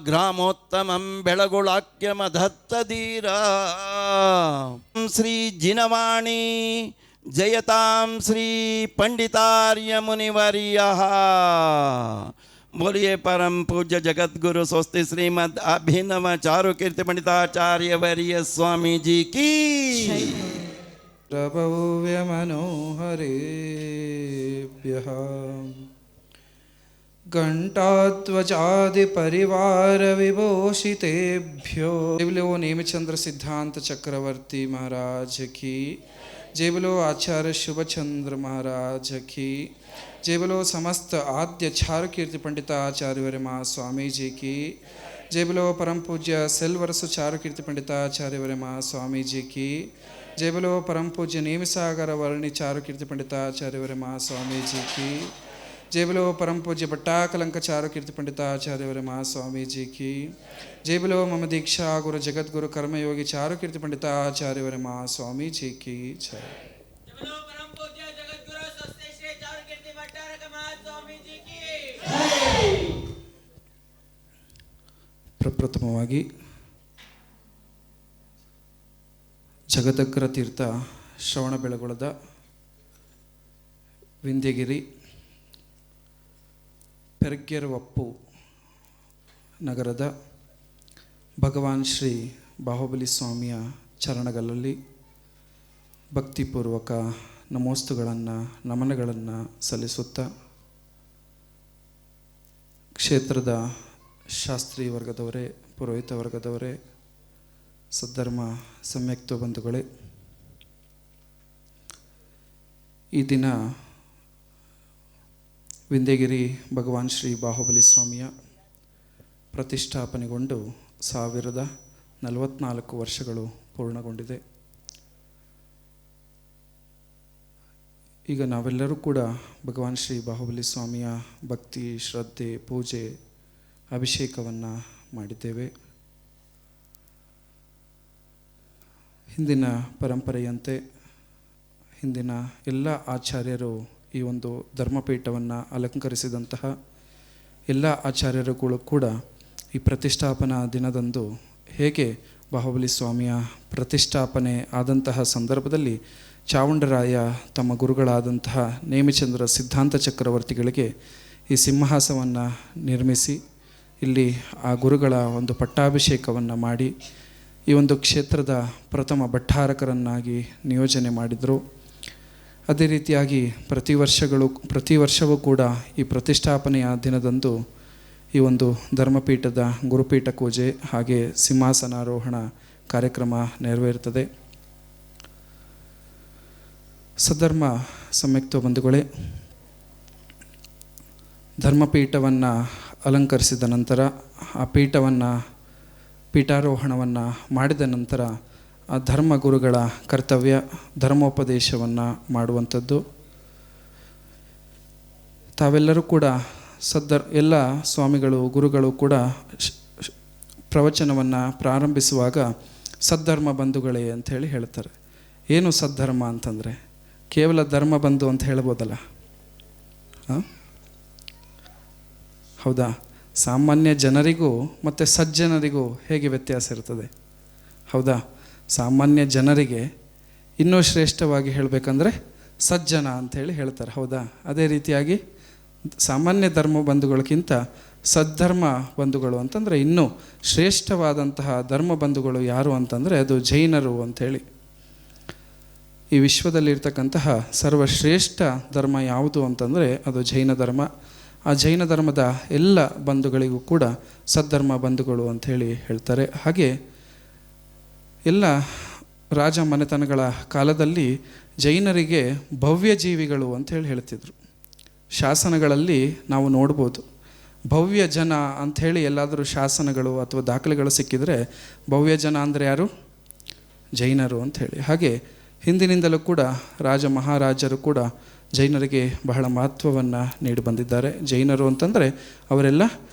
ಗ್ರಾಮೋತ್ತಮಂ ಬೆಳಗುಳಾಕ್ಯಮಧತ್ತಧೀರ ಶ್ರೀ ಜಿನವಾಣಿ ಜಯತಾಂ ಶ್ರೀ पंडितार्य मुनिवर्य बोलिए परम पूज्य जगतगुरु स्वस्ति श्रीमद अभिनव चारु कीर्ति पंडिताचार्य वर्य स्वामी जी की भव्य मनोहरेभ्यः घंटाध्वजादि परिवार विभूषितेभ्यो जय बोलो नेमिचंद्र सिद्धांत चक्रवर्ती महाराज की, जय बोलो आचार्य शुभचंद्र महाराज की, जय बोलो समस्त आद्य चारु कीर्ति पंडिताचार्य वर्य स्वामी जी की, जय बोलो परम पूज्य सेल्वरसु चारु कीर्ति पंडिताचार्य वर्य स्वामी जी की, जय बोलो परम पूज्य नेमिसागर वर्णि चारु कीर्ति पंडिताचार्य वर्य स्वामी जी की, जय बोलो परम पूज्य भट्टाकलंक चारु कीर्ति पंडिताचार्य वर्य स्वामी जी की, जय बोलो मम दीक्षा गुरु जगत गुरु कर्मयोगी चारु कीर्ति पंडिताचार्य वर्य स्वामी जी की जय। ಪ್ರಪ್ರಥಮವಾಗಿ ಜಗದಗ್ರ ತೀರ್ಥ ಶ್ರವಣಬೆಳಗೊಳದ ವಿಂಧ್ಯಗಿರಿ ಪೆರ್ಗೆರವಪ್ಪು ನಗರದ ಭಗವಾನ್ ಶ್ರೀ ಬಾಹುಬಲಿ ಸ್ವಾಮಿಯ ಚರಣಗಳಲ್ಲಿ ಭಕ್ತಿಪೂರ್ವಕ ನಮೋಸ್ತುಗಳನ್ನು ನಮನಗಳನ್ನು ಸಲ್ಲಿಸುತ್ತಾ ಕ್ಷೇತ್ರದ ಶಾಸ್ತ್ರೀ ವರ್ಗದವರೇ, ಪುರೋಹಿತ ವರ್ಗದವರೇ, ಸದ್ಧರ್ಮ ಸಮ್ಯಕ್ತ ಬಂಧುಗಳೇ, ಈ ದಿನ ವಿಂಧ್ಯಗಿರಿ ಭಗವಾನ್ ಶ್ರೀ ಬಾಹುಬಲಿ ಸ್ವಾಮಿಯ ಪ್ರತಿಷ್ಠಾಪನೆಗೊಂಡು 1044 ವರ್ಷಗಳು ಪೂರ್ಣಗೊಂಡಿದೆ. ಈಗ ನಾವೆಲ್ಲರೂ ಕೂಡ ಭಗವಾನ್ ಶ್ರೀ ಬಾಹುಬಲಿ ಸ್ವಾಮಿಯ ಭಕ್ತಿ, ಶ್ರದ್ಧೆ, ಪೂಜೆ, ಅಭಿಷೇಕವನ್ನು ಮಾಡಿದ್ದೇವೆ. ಹಿಂದಿನ ಪರಂಪರೆಯಂತೆ ಹಿಂದಿನ ಎಲ್ಲ ಆಚಾರ್ಯರು ಈ ಒಂದು ಧರ್ಮಪೀಠವನ್ನು ಅಲಂಕರಿಸಿದಂತಹ ಎಲ್ಲ ಆಚಾರ್ಯರುಗಳು ಕೂಡ ಈ ಪ್ರತಿಷ್ಠಾಪನಾ ದಿನದಂದು ಹೇಗೆ ಬಾಹುಬಲಿ ಸ್ವಾಮಿಯ ಪ್ರತಿಷ್ಠಾಪನೆ ಆದಂತಹ ಸಂದರ್ಭದಲ್ಲಿ ಚಾವುಂಡರಾಯ ತಮ್ಮ ಗುರುಗಳಾದಂತಹ ನೇಮಿಚಂದ್ರ ಸಿದ್ಧಾಂತ ಚಕ್ರವರ್ತಿಗಳಿಗೆ ಈ ಸಿಂಹಾಸನವನ್ನು ನಿರ್ಮಿಸಿ ಇಲ್ಲಿ ಆ ಗುರುಗಳ ಒಂದು ಪಟ್ಟಾಭಿಷೇಕವನ್ನು ಮಾಡಿ ಈ ಒಂದು ಕ್ಷೇತ್ರದ ಪ್ರಥಮ ಭಟ್ಟಾರಕರನ್ನಾಗಿ ನಿಯೋಜನೆ ಮಾಡಿದರು. ಅದೇ ರೀತಿಯಾಗಿ ಪ್ರತಿ ವರ್ಷವೂ ಕೂಡ ಈ ಪ್ರತಿಷ್ಠಾಪನೆಯ ದಿನದಂದು ಈ ಒಂದು ಧರ್ಮಪೀಠದ ಗುರುಪೀಠ ಪೂಜೆ ಹಾಗೆ ಸಿಂಹಾಸನಾರೋಹಣ ಕಾರ್ಯಕ್ರಮ ನೆರವೇರುತ್ತದೆ. ಸದ್ಧರ್ಮ ಸಮ್ಯಕ್ತ ಬಂಧುಗಳೇ, ಧರ್ಮಪೀಠವನ್ನು ಅಲಂಕರಿಸಿದ ನಂತರ ಆ ಪೀಠಾರೋಹಣವನ್ನು ಮಾಡಿದ ನಂತರ ಆ ಧರ್ಮಗುರುಗಳ ಕರ್ತವ್ಯ ಧರ್ಮೋಪದೇಶವನ್ನು ಮಾಡುವಂಥದ್ದು. ತಾವೆಲ್ಲರೂ ಕೂಡ ಎಲ್ಲ ಸ್ವಾಮಿಗಳು ಗುರುಗಳು ಕೂಡ ಪ್ರವಚನವನ್ನು ಪ್ರಾರಂಭಿಸುವಾಗ ಸದ್ಧರ್ಮ ಬಂಧುಗಳೇ ಅಂಥೇಳಿ ಹೇಳ್ತಾರೆ. ಏನು ಸದ್ಧರ್ಮ ಅಂತಂದರೆ ಕೇವಲ ಧರ್ಮ ಬಂಧು ಅಂತ ಹೇಳ್ಬೋದಲ್ಲ, ಹೌದಾ? ಸಾಮಾನ್ಯ ಜನರಿಗೂ ಮತ್ತು ಸಜ್ಜನರಿಗೂ ಹೇಗೆ ವ್ಯತ್ಯಾಸ ಇರ್ತದೆ, ಹೌದಾ? ಸಾಮಾನ್ಯ ಜನರಿಗೆ ಇನ್ನೂ ಶ್ರೇಷ್ಠವಾಗಿ ಹೇಳಬೇಕಂದ್ರೆ ಸಜ್ಜನ ಅಂಥೇಳಿ ಹೇಳ್ತಾರೆ, ಹೌದಾ? ಅದೇ ರೀತಿಯಾಗಿ ಸಾಮಾನ್ಯ ಧರ್ಮ ಬಂಧುಗಳಿಗಿಂತ ಸದ್ಧರ್ಮ ಬಂಧುಗಳು ಅಂತಂದರೆ ಇನ್ನೂ ಶ್ರೇಷ್ಠವಾದಂತಹ ಧರ್ಮ ಬಂಧುಗಳು ಯಾರು ಅಂತಂದರೆ ಅದು ಜೈನರು ಅಂಥೇಳಿ. ಈ ವಿಶ್ವದಲ್ಲಿರ್ತಕ್ಕಂತಹ ಸರ್ವಶ್ರೇಷ್ಠ ಧರ್ಮ ಯಾವುದು ಅಂತಂದರೆ ಅದು ಜೈನ ಧರ್ಮ. ಆ ಜೈನ ಧರ್ಮದ ಎಲ್ಲ ಬಂಧುಗಳಿಗೂ ಕೂಡ ಸದ್ಧರ್ಮ ಬಂಧುಗಳು ಅಂಥೇಳಿ ಹೇಳ್ತಾರೆ. ಹಾಗೆ ಎಲ್ಲ ರಾಜ ಮನೆತನಗಳ ಕಾಲದಲ್ಲಿ ಜೈನರಿಗೆ ಭವ್ಯ ಜೀವಿಗಳು ಅಂಥೇಳಿ ಹೇಳ್ತಿದ್ರು. ಶಾಸನಗಳಲ್ಲಿ ನಾವು ನೋಡ್ಬೋದು, ಭವ್ಯ ಜನ ಅಂಥೇಳಿ ಎಲ್ಲಾದರೂ ಶಾಸನಗಳು ಅಥವಾ ದಾಖಲೆಗಳು ಸಿಕ್ಕಿದರೆ ಭವ್ಯ ಜನ ಅಂದರೆ ಯಾರು? ಜೈನರು ಅಂಥೇಳಿ. ಹಾಗೆ ಹಿಂದಿನಿಂದಲೂ ಕೂಡ ರಾಜ ಮಹಾರಾಜರು ಕೂಡ ಜೈನರಿಗೆ ಬಹಳ ಮಹತ್ವವನ್ನು ನೀಡಿ ಬಂದಿದ್ದಾರೆ. ಜೈನರು ಅಂತಂದರೆ ಅವರೆಲ್ಲ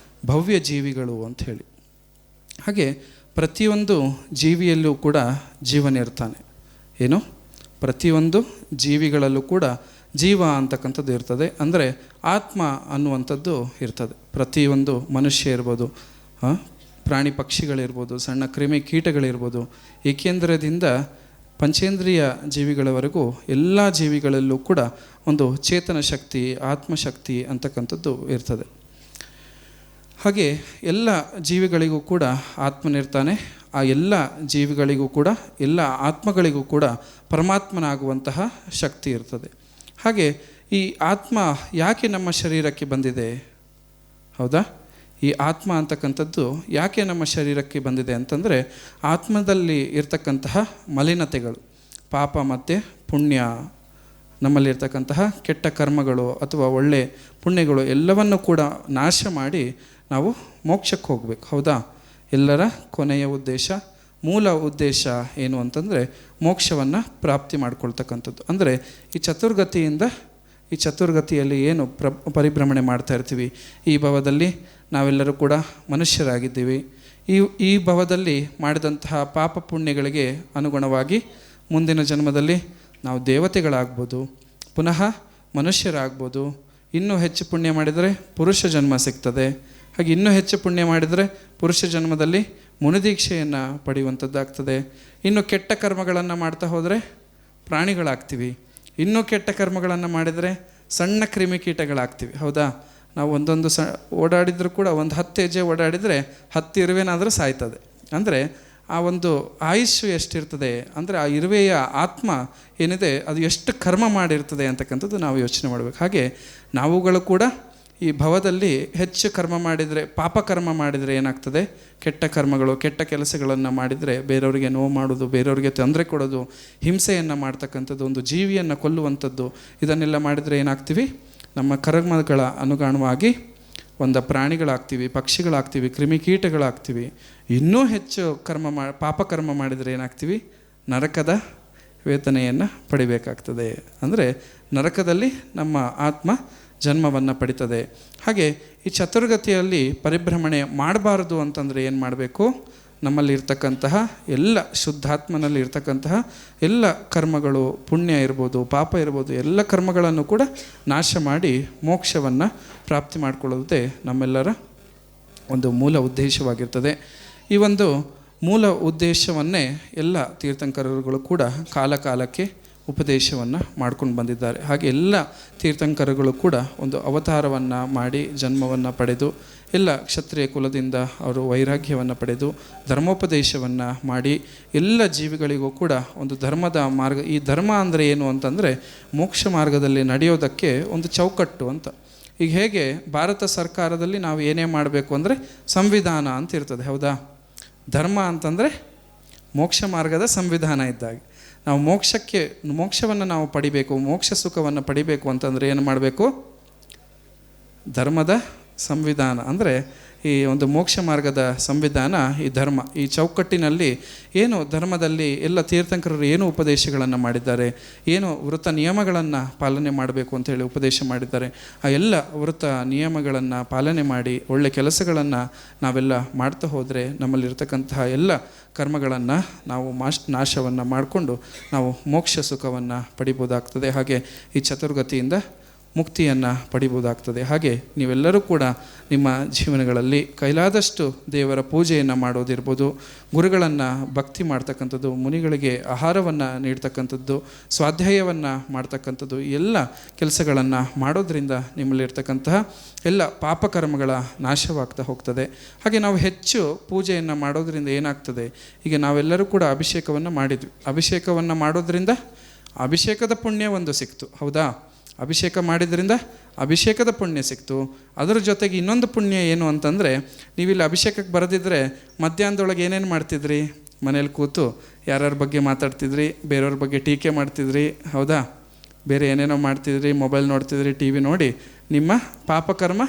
ಭವ್ಯ ಜೀವಿಗಳು ಅಂಥೇಳಿ. ಹಾಗೆ ಪ್ರತಿಯೊಂದು ಜೀವಿಯಲ್ಲೂ ಕೂಡ ಜೀವನ ಇರ್ತಾನೆ. ಏನು? ಪ್ರತಿಯೊಂದು ಜೀವಿಗಳಲ್ಲೂ ಕೂಡ ಜೀವ ಅಂತಕ್ಕಂಥದ್ದು ಇರ್ತದೆ. ಅಂದರೆ ಆತ್ಮ ಅನ್ನುವಂಥದ್ದು ಇರ್ತದೆ. ಪ್ರತಿಯೊಂದು ಮನುಷ್ಯ ಇರ್ಬೋದು, ಪ್ರಾಣಿ ಪಕ್ಷಿಗಳಿರ್ಬೋದು, ಸಣ್ಣ ಕ್ರಿಮಿ ಕೀಟಗಳಿರ್ಬೋದು, ಏಕೇಂದ್ರದಿಂದ ಪಂಚೇಂದ್ರಿಯ ಜೀವಿಗಳವರೆಗೂ ಎಲ್ಲ ಜೀವಿಗಳಲ್ಲೂ ಕೂಡ ಒಂದು ಚೇತನ ಶಕ್ತಿ, ಆತ್ಮಶಕ್ತಿ ಅಂತಕ್ಕಂಥದ್ದು ಇರ್ತದೆ. ಹಾಗೆ ಎಲ್ಲ ಜೀವಿಗಳಿಗೂ ಕೂಡ ಆತ್ಮನಿರ್ತಾನೆ. ಆ ಎಲ್ಲ ಜೀವಿಗಳಿಗೂ ಕೂಡ, ಎಲ್ಲ ಆತ್ಮಗಳಿಗೂ ಕೂಡ ಪರಮಾತ್ಮನಾಗುವಂತಹ ಶಕ್ತಿ ಇರ್ತದೆ. ಹಾಗೆ ಈ ಆತ್ಮ ಯಾಕೆ ನಮ್ಮ ಶರೀರಕ್ಕೆ ಬಂದಿದೆ? ಹೌದಾ? ಈ ಆತ್ಮ ಅಂತಕ್ಕಂಥದ್ದು ಯಾಕೆ ನಮ್ಮ ಶರೀರಕ್ಕೆ ಬಂದಿದೆ ಅಂತಂದರೆ, ಆತ್ಮದಲ್ಲಿ ಇರ್ತಕ್ಕಂತಹ ಮಲಿನತೆಗಳು, ಪಾಪ ಮತ್ತು ಪುಣ್ಯ, ನಮ್ಮಲ್ಲಿರ್ತಕ್ಕಂತಹ ಕೆಟ್ಟ ಕರ್ಮಗಳು ಅಥವಾ ಒಳ್ಳೆ ಪುಣ್ಯಗಳು ಎಲ್ಲವನ್ನು ಕೂಡ ನಾಶ ಮಾಡಿ ನಾವು ಮೋಕ್ಷಕ್ಕೆ ಹೋಗಬೇಕು. ಹೌದಾ? ಎಲ್ಲರ ಕೊನೆಯ ಉದ್ದೇಶ, ಮೂಲ ಉದ್ದೇಶ ಏನು ಅಂತಂದರೆ ಮೋಕ್ಷವನ್ನು ಪ್ರಾಪ್ತಿ ಮಾಡ್ಕೊಳ್ತಕ್ಕಂಥದ್ದು. ಅಂದರೆ ಈ ಚತುರ್ಗತಿಯಲ್ಲಿ ಏನು ಪರಿಭ್ರಮಣೆ ಮಾಡ್ತಾ ಇರ್ತೀವಿ, ಈ ಭವದಲ್ಲಿ ನಾವೆಲ್ಲರೂ ಕೂಡ ಮನುಷ್ಯರಾಗಿದ್ದೀವಿ. ಈ ಭವದಲ್ಲಿ ಮಾಡಿದಂತಹ ಪಾಪ ಪುಣ್ಯಗಳಿಗೆ ಅನುಗುಣವಾಗಿ ಮುಂದಿನ ಜನ್ಮದಲ್ಲಿ ನಾವು ದೇವತೆಗಳಾಗ್ಬೋದು, ಪುನಃ ಮನುಷ್ಯರಾಗ್ಬೋದು. ಇನ್ನೂ ಹೆಚ್ಚು ಪುಣ್ಯ ಮಾಡಿದರೆ ಪುರುಷ ಜನ್ಮ ಸಿಗ್ತದೆ. ಹಾಗೆ ಇನ್ನೂ ಹೆಚ್ಚು ಪುಣ್ಯ ಮಾಡಿದರೆ ಪುರುಷ ಜನ್ಮದಲ್ಲಿ ಮುನಿದೀಕ್ಷೆಯನ್ನು ಪಡೆಯುವಂಥದ್ದಾಗ್ತದೆ. ಇನ್ನು ಕೆಟ್ಟ ಕರ್ಮಗಳನ್ನು ಮಾಡ್ತಾ ಹೋದರೆ ಪ್ರಾಣಿಗಳಾಗ್ತೀವಿ. ಇನ್ನೂ ಕೆಟ್ಟ ಕರ್ಮಗಳನ್ನು ಮಾಡಿದರೆ ಸಣ್ಣ ಕ್ರಿಮಿಕೀಟಗಳಾಗ್ತೀವಿ. ಹೌದಾ? ನಾವು ಒಂದೊಂದು ಓಡಾಡಿದರೂ ಕೂಡ ಒಂದು 10 ಹೆಜ್ಜೆ ಓಡಾಡಿದರೆ 10 ಇರುವೆನಾದರೂ ಸಾಯ್ತದೆ. ಅಂದರೆ ಆ ಒಂದು ಆಯುಷ್ಯು ಎಷ್ಟಿರ್ತದೆ ಅಂದರೆ ಆ ಇರುವೆಯ ಆತ್ಮ ಏನಿದೆ ಅದು ಎಷ್ಟು ಕರ್ಮ ಮಾಡಿರ್ತದೆ ಅಂತಕ್ಕಂಥದ್ದು ನಾವು ಯೋಚನೆ ಮಾಡಬೇಕು. ಹಾಗೆ ನಾವುಗಳು ಕೂಡ ಈ ಭವದಲ್ಲಿ ಹೆಚ್ಚು ಕರ್ಮ ಮಾಡಿದರೆ, ಪಾಪ ಕರ್ಮ ಮಾಡಿದರೆ ಏನಾಗ್ತದೆ? ಕೆಟ್ಟ ಕರ್ಮಗಳು, ಕೆಟ್ಟ ಕೆಲಸಗಳನ್ನು ಮಾಡಿದರೆ ಬೇರೆಯವರಿಗೆ ನೋವು ಮಾಡೋದು, ಬೇರೆಯವರಿಗೆ ತೊಂದರೆ ಕೊಡೋದು, ಹಿಂಸೆಯನ್ನು ಮಾಡ್ತಕ್ಕಂಥದ್ದು, ಒಂದು ಜೀವಿಯನ್ನು ಕೊಲ್ಲುವಂಥದ್ದು, ಇದನ್ನೆಲ್ಲ ಮಾಡಿದರೆ ಏನಾಗ್ತೀವಿ? ನಮ್ಮ ಕರ್ಮಗಳ ಅನುಗುಣವಾಗಿ ಒಂದು ಪ್ರಾಣಿಗಳಾಗ್ತೀವಿ, ಪಕ್ಷಿಗಳಾಗ್ತೀವಿ, ಕ್ರಿಮಿಕೀಟಗಳಾಗ್ತೀವಿ. ಇನ್ನೂ ಹೆಚ್ಚು ಪಾಪಕರ್ಮ ಮಾಡಿದರೆ ಏನಾಗ್ತೀವಿ? ನರಕದ ವೇದನೆಯನ್ನು ಪಡಿಬೇಕಾಗ್ತದೆ. ಅಂದರೆ ನರಕದಲ್ಲಿ ನಮ್ಮ ಆತ್ಮ ಜನ್ಮವನ್ನು ಪಡಿತದೆ. ಹಾಗೆ ಈ ಚತುರ್ಗತಿಯಲ್ಲಿ ಪರಿಭ್ರಮಣೆ ಮಾಡಬಾರ್ದು ಅಂತಂದರೆ ಏನು ಮಾಡಬೇಕು? ನಮ್ಮಲ್ಲಿ ಇರ್ತಕ್ಕಂತಹ ಎಲ್ಲ ಶುದ್ಧಾತ್ಮನಲ್ಲಿ ಇರ್ತಕ್ಕಂತಹ ಎಲ್ಲ ಕರ್ಮಗಳು, ಪುಣ್ಯ ಇರ್ಬೋದು, ಪಾಪ ಇರ್ಬೋದು, ಎಲ್ಲ ಕರ್ಮಗಳನ್ನು ಕೂಡ ನಾಶ ಮಾಡಿ ಮೋಕ್ಷವನ್ನು ಪ್ರಾಪ್ತಿ ಮಾಡಿಕೊಳ್ಳುವುದೇ ನಮ್ಮೆಲ್ಲರ ಒಂದು ಮೂಲ ಉದ್ದೇಶವಾಗಿರ್ತದೆ. ಈ ಒಂದು ಮೂಲ ಉದ್ದೇಶವನ್ನೇ ಎಲ್ಲ ತೀರ್ಥಂಕರರುಗಳು ಕೂಡ ಕಾಲಕಾಲಕ್ಕೆ ಉಪದೇಶವನ್ನು ಮಾಡ್ಕೊಂಡು ಬಂದಿದ್ದಾರೆ. ಹಾಗೆ ಎಲ್ಲ ತೀರ್ಥಂಕರಗಳು ಕೂಡ ಒಂದು ಅವತಾರವನ್ನು ಮಾಡಿ ಜನ್ಮವನ್ನು ಪಡೆದು ಎಲ್ಲ ಕ್ಷತ್ರಿಯ ಕುಲದಿಂದ ಅವರು ವೈರಾಗ್ಯವನ್ನು ಪಡೆದು ಧರ್ಮೋಪದೇಶವನ್ನು ಮಾಡಿ ಎಲ್ಲ ಜೀವಿಗಳಿಗೂ ಕೂಡ ಒಂದು ಧರ್ಮದ ಮಾರ್ಗ. ಈ ಧರ್ಮ ಅಂದರೆ ಏನು ಅಂತಂದರೆ ಮೋಕ್ಷ ಮಾರ್ಗದಲ್ಲಿ ನಡೆಯೋದಕ್ಕೆ ಒಂದು ಚೌಕಟ್ಟು ಅಂತ. ಈಗ ಹೇಗೆ ಭಾರತ ಸರ್ಕಾರದಲ್ಲಿ ನಾವು ಏನೇ ಮಾಡಬೇಕು ಅಂದರೆ ಸಂವಿಧಾನ ಅಂತ ಇರ್ತದೆ. ಹೌದಾ? ಧರ್ಮ ಅಂತಂದರೆ ಮೋಕ್ಷ ಮಾರ್ಗದ ಸಂವಿಧಾನ ಇದ್ದಾಗ ನಾವು ಮೋಕ್ಷವನ್ನು ನಾವು ಪಡಿಬೇಕು, ಮೋಕ್ಷ ಸುಖವನ್ನು ಪಡಿಬೇಕು ಅಂತಂದರೆ ಏನು ಮಾಡಬೇಕು? ಧರ್ಮದ ಸಂವಿಧಾನ ಅಂದರೆ ಈ ಒಂದು ಮೋಕ್ಷ ಮಾರ್ಗದ ಸಂವಿಧಾನ ಈ ಧರ್ಮ. ಈ ಚೌಕಟ್ಟಿನಲ್ಲಿ ಏನು ಧರ್ಮದಲ್ಲಿ ಎಲ್ಲ ತೀರ್ಥಂಕರರು ಏನು ಉಪದೇಶಗಳನ್ನು ಮಾಡಿದ್ದಾರೆ, ಏನು ವೃತ್ತ ನಿಯಮಗಳನ್ನು ಪಾಲನೆ ಮಾಡಬೇಕು ಅಂತೇಳಿ ಉಪದೇಶ ಮಾಡಿದ್ದಾರೆ, ಆ ಎಲ್ಲ ವೃತ್ತ ನಿಯಮಗಳನ್ನು ಪಾಲನೆ ಮಾಡಿ ಒಳ್ಳೆ ಕೆಲಸಗಳನ್ನು ನಾವೆಲ್ಲ ಮಾಡ್ತಾ ಹೋದರೆ ನಮ್ಮಲ್ಲಿರ್ತಕ್ಕಂತಹ ಎಲ್ಲ ಕರ್ಮಗಳನ್ನು ನಾವು ನಾಶವನ್ನು ಮಾಡಿಕೊಂಡು ನಾವು ಮೋಕ್ಷ ಸುಖವನ್ನು ಪಡಿಬೋದಾಗ್ತದೆ. ಹಾಗೆ ಈ ಚತುರ್ಗತಿಯಿಂದ ಮುಕ್ತಿಯನ್ನು ಪಡಿಬೋದಾಗ್ತದೆ. ಹಾಗೆ ನೀವೆಲ್ಲರೂ ಕೂಡ ನಿಮ್ಮ ಜೀವನಗಳಲ್ಲಿ ಕೈಲಾದಷ್ಟು ದೇವರ ಪೂಜೆಯನ್ನು ಮಾಡೋದಿರ್ಬೋದು, ಗುರುಗಳನ್ನು ಭಕ್ತಿ ಮಾಡ್ತಕ್ಕಂಥದ್ದು, ಮುನಿಗಳಿಗೆ ಆಹಾರವನ್ನು ನೀಡ್ತಕ್ಕಂಥದ್ದು, ಸ್ವಾಧ್ಯಾಯವನ್ನು ಮಾಡ್ತಕ್ಕಂಥದ್ದು, ಎಲ್ಲ ಕೆಲಸಗಳನ್ನು ಮಾಡೋದರಿಂದ ನಿಮ್ಮಲ್ಲಿರ್ತಕ್ಕಂತಹ ಎಲ್ಲ ಪಾಪಕರ್ಮಗಳ ನಾಶವಾಗ್ತಾ ಹೋಗ್ತದೆ. ಹಾಗೆ ನಾವು ಹೆಚ್ಚು ಪೂಜೆಯನ್ನು ಮಾಡೋದರಿಂದ ಏನಾಗ್ತದೆ? ಈಗ ನಾವೆಲ್ಲರೂ ಕೂಡ ಅಭಿಷೇಕವನ್ನು ಮಾಡಿದ್ವಿ. ಅಭಿಷೇಕವನ್ನು ಮಾಡೋದರಿಂದ ಅಭಿಷೇಕದ ಪುಣ್ಯ ಒಂದು ಸಿಕ್ತು. ಹೌದಾ? ಅಭಿಷೇಕ ಮಾಡಿದ್ರಿಂದ ಅಭಿಷೇಕದ ಪುಣ್ಯ ಸಿಕ್ತು. ಅದರ ಜೊತೆಗೆ ಇನ್ನೊಂದು ಪುಣ್ಯ ಏನು ಅಂತಂದರೆ, ನೀವಿಲ್ಲಿ ಅಭಿಷೇಕಕ್ಕೆ ಬರೆದಿದ್ದರೆ ಮಧ್ಯಾಹ್ನದೊಳಗೆ ಏನೇನು ಮಾಡ್ತಿದ್ರಿ? ಮನೇಲಿ ಕೂತು ಯಾರ್ಯಾರ ಬಗ್ಗೆ ಮಾತಾಡ್ತಿದ್ರಿ, ಬೇರೆಯವ್ರ ಬಗ್ಗೆ ಟೀಕೆ ಮಾಡ್ತಿದ್ರಿ. ಹೌದಾ? ಬೇರೆ ಏನೇನೋ ಮಾಡ್ತಿದ್ರಿ, ಮೊಬೈಲ್ ನೋಡ್ತಿದ್ರಿ, ಟಿ ವಿ ನೋಡಿ ನಿಮ್ಮ ಪಾಪಕರ್ಮ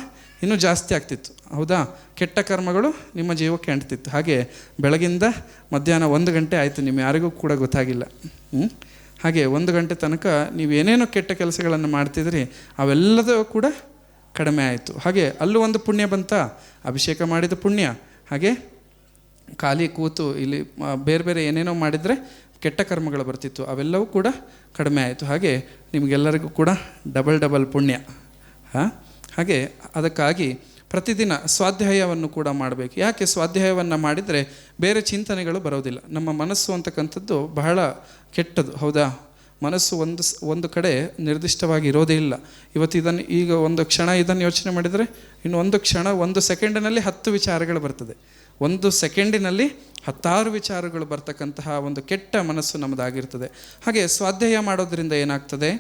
ಇನ್ನೂ ಜಾಸ್ತಿ ಆಗ್ತಿತ್ತು. ಹೌದಾ? ಕೆಟ್ಟ ಕರ್ಮಗಳು ನಿಮ್ಮ ಜೀವಕ್ಕೆ ಅಂಟ್ತಿತ್ತು. ಹಾಗೆ ಬೆಳಗಿಂದ ಮಧ್ಯಾಹ್ನ 1 ಗಂಟೆ ಆಯಿತು, ನಿಮ್ಮ ಯಾರಿಗೂ ಕೂಡ ಗೊತ್ತಾಗಿಲ್ಲ. ಹಾಗೆ 1 ಗಂಟೆ ತನಕ ನೀವು ಏನೇನೋ ಕೆಟ್ಟ ಕೆಲಸಗಳನ್ನು ಮಾಡ್ತಿದ್ರಿ, ಅವೆಲ್ಲದೂ ಕೂಡ ಕಡಿಮೆ ಆಯಿತು. ಹಾಗೆ ಅಲ್ಲೂ ಒಂದು ಪುಣ್ಯ ಬಂತ, ಅಭಿಷೇಕ ಮಾಡಿದ ಪುಣ್ಯ. ಹಾಗೆ ಖಾಲಿ ಕೂತು ಇಲ್ಲಿ ಬೇರೆ ಬೇರೆ ಏನೇನೋ ಮಾಡಿದರೆ ಕೆಟ್ಟ ಕರ್ಮಗಳು ಬರ್ತಿತ್ತು, ಅವೆಲ್ಲವೂ ಕೂಡ ಕಡಿಮೆ ಆಯಿತು. ಹಾಗೆ ನಿಮಗೆಲ್ಲರಿಗೂ ಕೂಡ ಡಬಲ್ ಪುಣ್ಯ. ಹಾಗೆ ಅದಕ್ಕಾಗಿ ಪ್ರತಿದಿನ ಸ್ವಾಧ್ಯಾಯವನ್ನು ಕೂಡ ಮಾಡಬೇಕು. ಯಾಕೆ ಸ್ವಾಧ್ಯಾಯವನ್ನು ಮಾಡಿದರೆ ಬೇರೆ ಚಿಂತನೆಗಳು ಬರೋದಿಲ್ಲ. ನಮ್ಮ ಮನಸ್ಸು ಅಂತಕ್ಕಂಥದ್ದು ಬಹಳ ಕೆಟ್ಟದು, ಹೌದಾ? ಮನಸ್ಸು ಒಂದು ಕಡೆ ನಿರ್ದಿಷ್ಟವಾಗಿ ಇರೋದೇ ಇಲ್ಲ. ಇವತ್ತು ಈಗ ಒಂದು ಕ್ಷಣ ಇದನ್ನು ಯೋಚನೆ ಮಾಡಿದರೆ ಇನ್ನು ಒಂದು ಕ್ಷಣ 1 ಸೆಕೆಂಡಿನಲ್ಲಿ 10 ವಿಚಾರಗಳು ಬರ್ತದೆ. 1 ಸೆಕೆಂಡಿನಲ್ಲಿ 10 ವಿಚಾರಗಳು ಬರ್ತಕ್ಕಂತಹ ಒಂದು ಕೆಟ್ಟ ಮನಸ್ಸು ನಮ್ಮದಾಗಿರ್ತದೆ. ಹಾಗೆ ಸ್ವಾಧ್ಯಾಯ ಮಾಡೋದ್ರಿಂದ ಏನಾಗ್ತದೆ?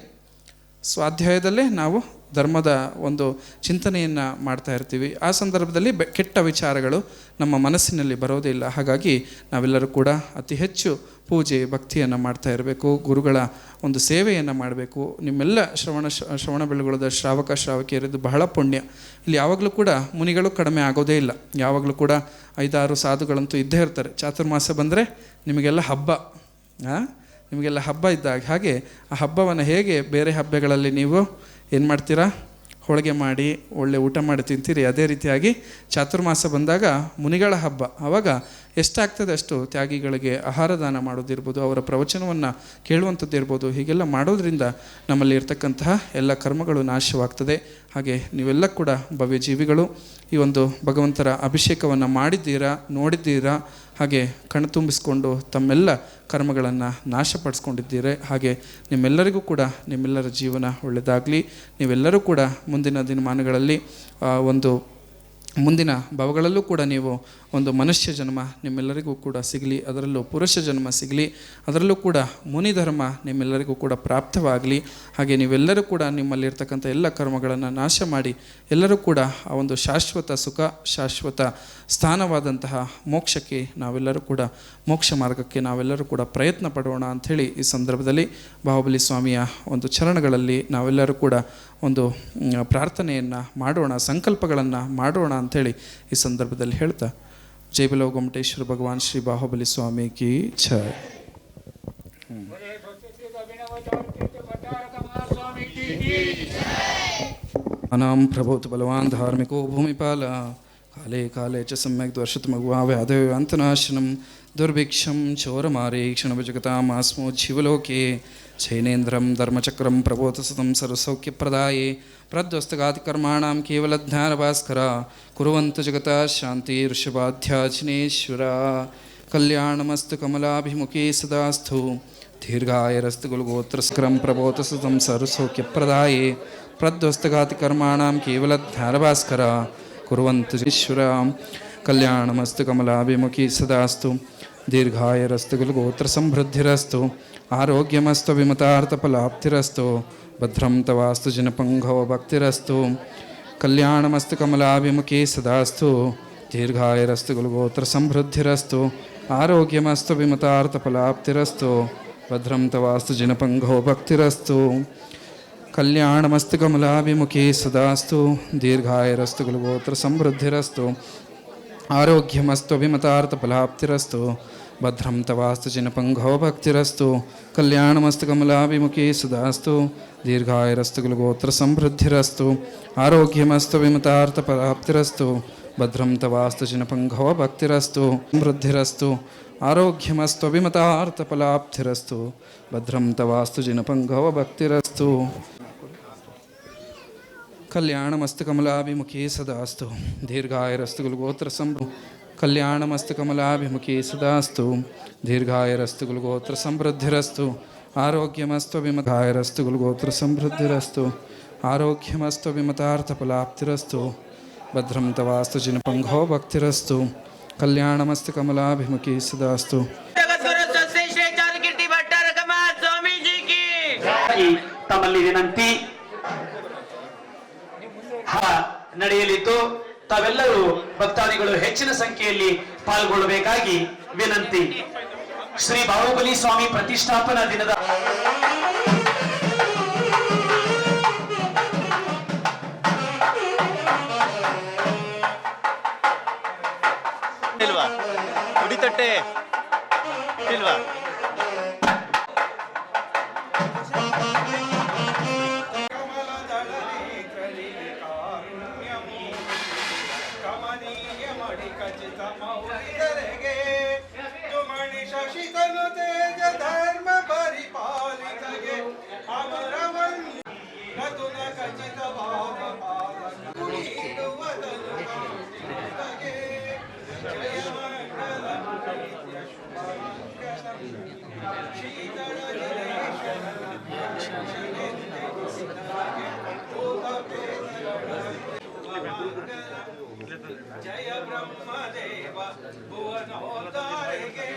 ಸ್ವಾಧ್ಯಾಯದಲ್ಲೇ ನಾವು ಧರ್ಮದ ಒಂದು ಚಿಂತನೆಯನ್ನು ಮಾಡ್ತಾ ಇರ್ತೀವಿ. ಆ ಸಂದರ್ಭದಲ್ಲಿ ಕೆಟ್ಟ ವಿಚಾರಗಳು ನಮ್ಮ ಮನಸ್ಸಿನಲ್ಲಿ ಬರೋದೇ ಇಲ್ಲ. ಹಾಗಾಗಿ ನಾವೆಲ್ಲರೂ ಕೂಡ ಅತಿ ಹೆಚ್ಚು ಪೂಜೆ ಭಕ್ತಿಯನ್ನು ಮಾಡ್ತಾ ಇರಬೇಕು. ಗುರುಗಳ ಒಂದು ಸೇವೆಯನ್ನು ಮಾಡಬೇಕು. ನಿಮ್ಮೆಲ್ಲ ಶ್ರವಣ ಬೆಳಗೊಳದ ಶ್ರಾವಕಿಯರಿದ್ದು ಬಹಳ ಪುಣ್ಯ. ಇಲ್ಲಿ ಯಾವಾಗಲೂ ಕೂಡ ಮುನಿಗಳು ಕಡಿಮೆ ಆಗೋದೇ ಇಲ್ಲ. ಯಾವಾಗಲೂ ಕೂಡ 5-6 ಸಾಧುಗಳಂತೂ ಇದ್ದೇ ಇರ್ತಾರೆ. ಚಾತುರ್ಮಾಸ ಬಂದರೆ ನಿಮಗೆಲ್ಲ ಹಬ್ಬ, ನಿಮಗೆಲ್ಲ ಹಬ್ಬ ಇದ್ದಾಗ. ಹಾಗೆ ಆ ಹಬ್ಬವನ್ನು ಹೇಗೆ ಬೇರೆ ಹಬ್ಬಗಳಲ್ಲಿ ನೀವು ಏನು ಮಾಡ್ತೀರಾ? ಹೋಳಿಗೆ ಮಾಡಿ ಒಳ್ಳೆ ಊಟ ಮಾಡಿ ತಿಂತೀರಿ. ಅದೇ ರೀತಿಯಾಗಿ ಚಾತುರ್ಮಾಸ ಬಂದಾಗ ಮುನಿಗಳ ಹಬ್ಬ. ಆವಾಗ ಎಷ್ಟಾಗ್ತದೆ ಅಷ್ಟು ತ್ಯಾಗಿಗಳಿಗೆ ಆಹಾರ ದಾನ ಮಾಡೋದಿರ್ಬೋದು, ಅವರ ಪ್ರವಚನವನ್ನು ಕೇಳುವಂಥದ್ದು ಇರ್ಬೋದು. ಹೀಗೆಲ್ಲ ಮಾಡೋದ್ರಿಂದ ನಮ್ಮಲ್ಲಿ ಇರ್ತಕ್ಕಂತಹ ಎಲ್ಲ ಕರ್ಮಗಳು ನಾಶವಾಗ್ತದೆ. ಹಾಗೆ ನೀವೆಲ್ಲ ಕೂಡ ಭವ್ಯ ಜೀವಿಗಳು. ಈ ಒಂದು ಭಗವಂತರ ಅಭಿಷೇಕವನ್ನು ಮಾಡಿದ್ದೀರಾ, ನೋಡಿದ್ದೀರಾ. ಹಾಗೆ ಕಣ್ಣು ತುಂಬಿಸ್ಕೊಂಡು ತಮ್ಮೆಲ್ಲ ಕರ್ಮಗಳನ್ನು ನಾಶಪಡಿಸ್ಕೊಂಡಿದ್ದೀರಿ. ಹಾಗೆ ನಿಮ್ಮೆಲ್ಲರಿಗೂ ಕೂಡ ನಿಮ್ಮೆಲ್ಲರ ಜೀವನ ಒಳ್ಳೆಯದಾಗಲಿ. ನೀವೆಲ್ಲರೂ ಕೂಡ ಮುಂದಿನ ದಿನಮಾನಗಳಲ್ಲಿ ಒಂದು ಮುಂದಿನ ಭಾವಗಳಲ್ಲೂ ಕೂಡ ನೀವು ಒಂದು ಮನುಷ್ಯ ಜನ್ಮ ನಿಮ್ಮೆಲ್ಲರಿಗೂ ಕೂಡ ಸಿಗಲಿ, ಅದರಲ್ಲೂ ಪುರುಷ ಜನ್ಮ ಸಿಗಲಿ, ಅದರಲ್ಲೂ ಕೂಡ ಮುನಿ ಧರ್ಮ ನಿಮ್ಮೆಲ್ಲರಿಗೂ ಕೂಡ ಪ್ರಾಪ್ತವಾಗಲಿ. ಹಾಗೆ ನೀವೆಲ್ಲರೂ ಕೂಡ ನಿಮ್ಮಲ್ಲಿರ್ತಕ್ಕಂಥ ಎಲ್ಲ ಕರ್ಮಗಳನ್ನು ನಾಶ ಮಾಡಿ ಎಲ್ಲರೂ ಕೂಡ ಆ ಒಂದು ಶಾಶ್ವತ ಸುಖ, ಶಾಶ್ವತ ಸ್ಥಾನವಾದಂತಹ ಮೋಕ್ಷಕ್ಕೆ ನಾವೆಲ್ಲರೂ ಕೂಡ, ಮೋಕ್ಷ ಮಾರ್ಗಕ್ಕೆ ನಾವೆಲ್ಲರೂ ಕೂಡ ಪ್ರಯತ್ನ ಪಡೋಣ ಅಂಥೇಳಿ ಈ ಸಂದರ್ಭದಲ್ಲಿ ಬಾಹುಬಲಿ ಸ್ವಾಮಿಯ ಒಂದು ಚರಣಗಳಲ್ಲಿ ನಾವೆಲ್ಲರೂ ಕೂಡ ಒಂದು ಪ್ರಾರ್ಥನೆಯನ್ನು ಮಾಡೋಣ, ಸಂಕಲ್ಪಗಳನ್ನು ಮಾಡೋಣ ಅಂಥೇಳಿ ಈ ಸಂದರ್ಭದಲ್ಲಿ ಹೇಳ್ತಾ, ಜೈ ಬಲೋ ಗೊಮ್ಮಟೇಶ್ವರ ಭಗವಾನ್ ಶ್ರೀ ಬಾಹುಬಲಿ ಸ್ವಾಮಿ ಕಿ ಜೈ. ಅನಾಂ ಪ್ರಭೂತ ಬಲವಾನ್ ಧಾರ್ಮಿಕೋ ಭೂಮಿಪಾಲ ಕಾಲೇ ಕಾಲೇ ಚ ಸಮ್ಯಕ್ ದ್ವರ್ಷತ್ ಮಗುವಾ ವ್ಯಾಧವಂತನಾಶನಂ ದುರ್ಭಿಕ್ಷಂ ಚೋರಮಾರೇ ಕ್ಷಣಭಜಗತಾಮಾಸ್ಮೋ ಜೀವಲೋಕೆ ಚೈನೇಂದ್ರಂ ಧರ್ಮಚಕ್ರಂ ಪ್ರಬೋಧಸತಂ ಸರ್ವಸೌಖ್ಯಪ್ರದಾಯೇ ಪ್ರದ್ವಸ್ತಗಾತಿಕರ್ಮಾಣಾಂ ಕೇವಲಜ್ಞಾನಭಾಸ್ಕರ ಕುರುವಂತು ಜಗತಾ ಶಾಂತಿ ಋಷಭಾಧ್ಯಾಜಿನೇಶ್ವರ. ಕಲ್ಯಾಣಮಸ್ತು ಕಮಲಾಭಿಮುಖೇ ಸದಾಸ್ಥು ದೀರ್ಘಾಯರಸ್ತು ಗುರುಗೋತ್ರಸ್ಕರಂ ಪ್ರಬೋಧಸತಂ ಸರ್ವಸೌಖ್ಯಪ್ರದಾಯೇ ಪ್ರದ್ವಸ್ತಗಾತಿಕರ್ಮಾಣಾಂ ಕೇವಲಜ್ಞಾನಭಾಸ್ಕರ ಕುರುವಂತು ಈಶ್ವರ. ಕಲ್ಯಾಣಮಸ್ತು ಕಮಲಾಭಿಮುಖಿ ಸದಾಸ್ತು ದೀರ್ಘಾಯರಸ್ತು ಗುರುಗೋತ್ರ ಸಮೃದ್ಧಿರಸ್ತು ಆರೋಗ್ಯಮಸ್ತು ವಿಮತಾರ್ಥಫಲಾಪ್ತಿರಸ್ತು ಭದ್ರಂ ತವಾಸ್ತು ಜನಪಂಗೋ ಭಕ್ತಿರಸ್ತು. ಕಲ್ಯಾಣಮಸ್ತು ಕಮಲಾಭಿಮುಖಿ ಸದಾಸ್ತು ದೀರ್ಘಾಯರಸ್ತು ಗುರುಗೋತ್ರ ಸಮೃದ್ಧಿರಸ್ತು ಆರೋಗ್ಯಮಸ್ತು ವಿಮತಾರ್ಥಫಲಾಪ್ತಿರಸ್ತು ಭದ್ರಂ ತವಾಸ್ತು ಜನಪಂಗೋ ಭಕ್ತಿರಸ್ತು. ಕಲ್ಯಾಣಮಸ್ತು ಕಮಲಾಭಿಮುಖಿ ಸದಾಸ್ತು ದೀರ್ಘಾಯರಸ್ತು ಗುರುಗೋತ್ರ ಸಮೃದ್ಧಿರಸ್ತು ಆರೋಗ್ಯಮಸ್ತು ವಿಮತಾರ್ಥಫಲಾಪ್ತಿರಸ್ತು ಭದ್ರಂ ತವಾಸ್ತು ಜನಪಂಗೋ ಭಕ್ತಿರಸ್ತು. ಕಲ್ಯಾಣಮಸ್ತು ಕಮಲಾಭಿಮುಖಿ ಸದಾಸ್ತು ದೀರ್ಘಾಯರಸ್ತು ಗುರುಗೋತ್ರ ಸಮೃದ್ಧಿರಸ್ತು ಆರೋಗ್ಯಮಸ್ತು ವಿಮತಾರ್ಥಫಲಾಪ್ತಿರಸ್ತು ಭದ್ರಂ ತವಾಸ್ತು ಜನಪಂಗೋ ಭಕ್ತಿರಸ್ತು ಸಮೃದ್ಧಿರಸ್ತು ಆರೋಗ್ಯಮಸ್ತು ವಿಮತಾರ್ಥಫಲಾಪ್ತಿರಸ್ತು ಭದ್ರಂ ತವಾಸ್ತು ಜನಪಂಗೋ ಭಕ್ತಿರಸ್ತು. ಕಲ್ಯಾಣಮಸ್ತು ಕಮಲಾಭಿಮುಖಿ ಸದಾಸ್ತು ದೀರ್ಘಾಯರಸ್ತು ಗುರುಗೋತ್ರ ಕಲ್ಯಾಣಮಸ್ತು ಕಮಲಾಭಿಮುಖಿ ಸದಾಸ್ತು ದೀರ್ಘಾಯರಸ್ತು ಗುರುಗೋತ್ರ ಸಮೃದ್ಧಿರಸ್ತು ಆರೋಗ್ಯಮಸ್ತು ವಿಮತಾಯರಸ್ತು ಗುರುಗೋತ್ರ ಸಮೃದ್ಧಿರಸ್ತು ಆರೋಗ್ಯಮಸ್ತು ವಿಮತಾರ್ಥಫಲಾಪ್ತಿರಸ್ತು ಭದ್ರಂ ತವಾಸ್ತು ಜನಪಂಗೋ ಭಕ್ತಿರಸ್ತು. ಕಲ್ಯಾಣಮಸ್ತು ಕಮಲಾಭಿಮುಖಿ ಸದಾಸ್ತು. ತಮ್ಮಲ್ಲಿ ವಿನಂತಿ ನಡೆಯಲಿದ್ದು ತಾವೆಲ್ಲರೂ ಭಕ್ತಾದಿಗಳು ಹೆಚ್ಚಿನ ಸಂಖ್ಯೆಯಲ್ಲಿ ಪಾಲ್ಗೊಳ್ಳಬೇಕಾಗಿ ವಿನಂತಿ. ಶ್ರೀ ಬಾಹುಬಲಿ ಸ್ವಾಮಿ ಪ್ರತಿಷ್ಠಾಪನಾ ದಿನದ ಇಲ್ವಾ ಉಡಿತಟ್ಟೆ ಇಲ್ವಾ ಕಮನೀಯ ಮಡಿ ಖಚಿತ ಮೌಲಿದರೆಗೆ ಈತನು ತೇಜ ಧರ್ಮ ಪರಿಪಾಲಿತಗೆ ಅಮರವಲ್ಲಿ ನತುನ ಖಚಿತವಾದ ನೀಡುವದನು ಕಾಂತಿಗೆ. ಜಯ ಮಂಗಲ ನಿತ್ಯ ಶುಭ ಮಂಗಲ ಶೀತಳ ಜಯ ಬ್ರಹ್ಮದೇವ ಭುವನೋದ್ಧಾರಿಗೆ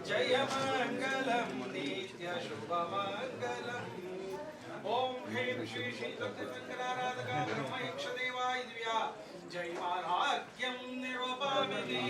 ಜಯ ಮಂಗಲಂ ನಿತ್ಯ ಶುಭ ಮಂಗಲಂ. ಓಂ ಹ್ರೀಂ ಶ್ರೀ ಶ್ರೀ ತತ್ವಶಂಕರಾರಾಧಕ ಬ್ರಹ್ಮಯಕ್ಷ ದೇವಾಯ ದಿವ್ಯಾ ಜೈ ಮಾರಾಗ್ಯಂ ನಿರೋಪಾಮಿನಿ.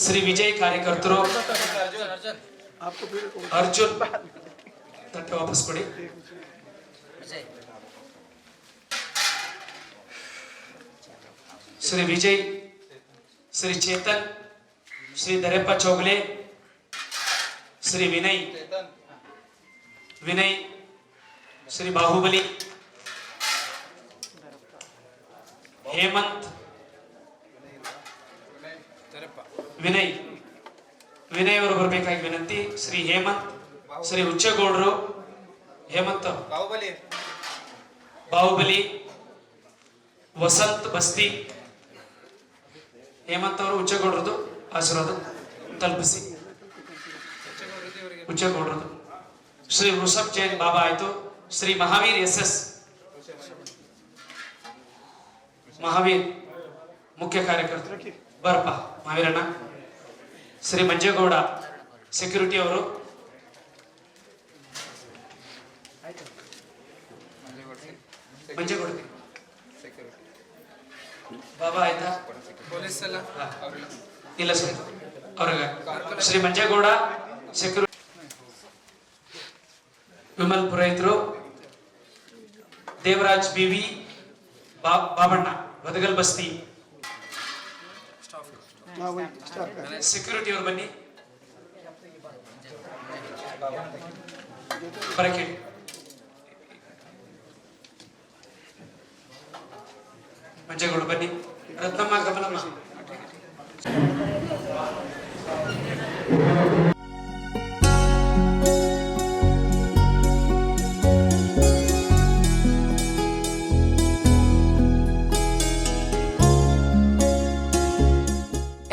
ಶ್ರೀ ವಿಜಯ್ ಕಾರ್ಯಕರ್ತರು ಅರ್ಜುನ್ ತಟ್ಟೆ ವಾಪಸ್ ಕೊಡಿ. ಶ್ರೀ ವಿಜಯ್, ಶ್ರೀ ಚೇತನ್, ಶ್ರೀ ದರೆಪ್ಪ ಚೌಗಲೆ, ಶ್ರೀ ವಿನಯ್, ಶ್ರೀ ಬಾಹುಬಲಿ, ಹೇಮಂತ್, ವಿನಯ್ ಅವರು ಬರಬೇಕಾಗಿ ವಿನಂತಿ. ಶ್ರೀ ಹೇಮಂತ್, ಶ್ರೀ ಉಚ್ಚಗೌಡರು, ಹೇಮಂತ್, ಬಾಹುಬಲಿ, ವಸಂತ್ ಬಸ್ತಿ, ಹೇಮಂತ್ ಅವರು ಉಚ್ಚಗೌಡರದು ಆಶೀರ್ವಾದ ತಲುಪಿಸಿ. ಉಚ್ಚಗೌಡರದು. ಶ್ರೀ ವೃಷಭ್ ಜೈನ್ ಬಾಬಾ ಆಯ್ತು. ಶ್ರೀ ಮಹಾವೀರ್ SS ಮಹಾವೀರ್ ಮುಖ್ಯ ಕಾರ್ಯಕರ್ತರು ಬರಪ್ಪ ಮಹಾವೀರಣ್ಣ. ಶ್ರೀ ಮಂಜೇಗೌಡ ಸೆಕ್ಯೂರಿಟಿ ಅವರು, ಮಂಜೇಗೌಡ ಬಾಬಾ ಆಯ್ತಾ? ಇಲ್ಲ ಸರ್ ಅವ್ರಿಗೆ. ಶ್ರೀ ಮಂಜೇಗೌಡ ಸೆಕ್ಯೂರಿಟಿ, ವಿಮಲ್ ಪುರೋಹಿತರು, ದೇವರಾಜ್ ಬಿವಿ, ಬಾಬಣ್ಣ ಬದಗಲ್ ಬಸ್ತಿ ಸೆಕ್ಯೂರಿಟಿ ಅವರು ಬನ್ನಿ ಬರಕ್ಕೆ. ಮಂಜೇಗೌಡ ಬನ್ನಿ. ರತ್ನಮ್ಮ, ಕಮಲಮ್ಮ.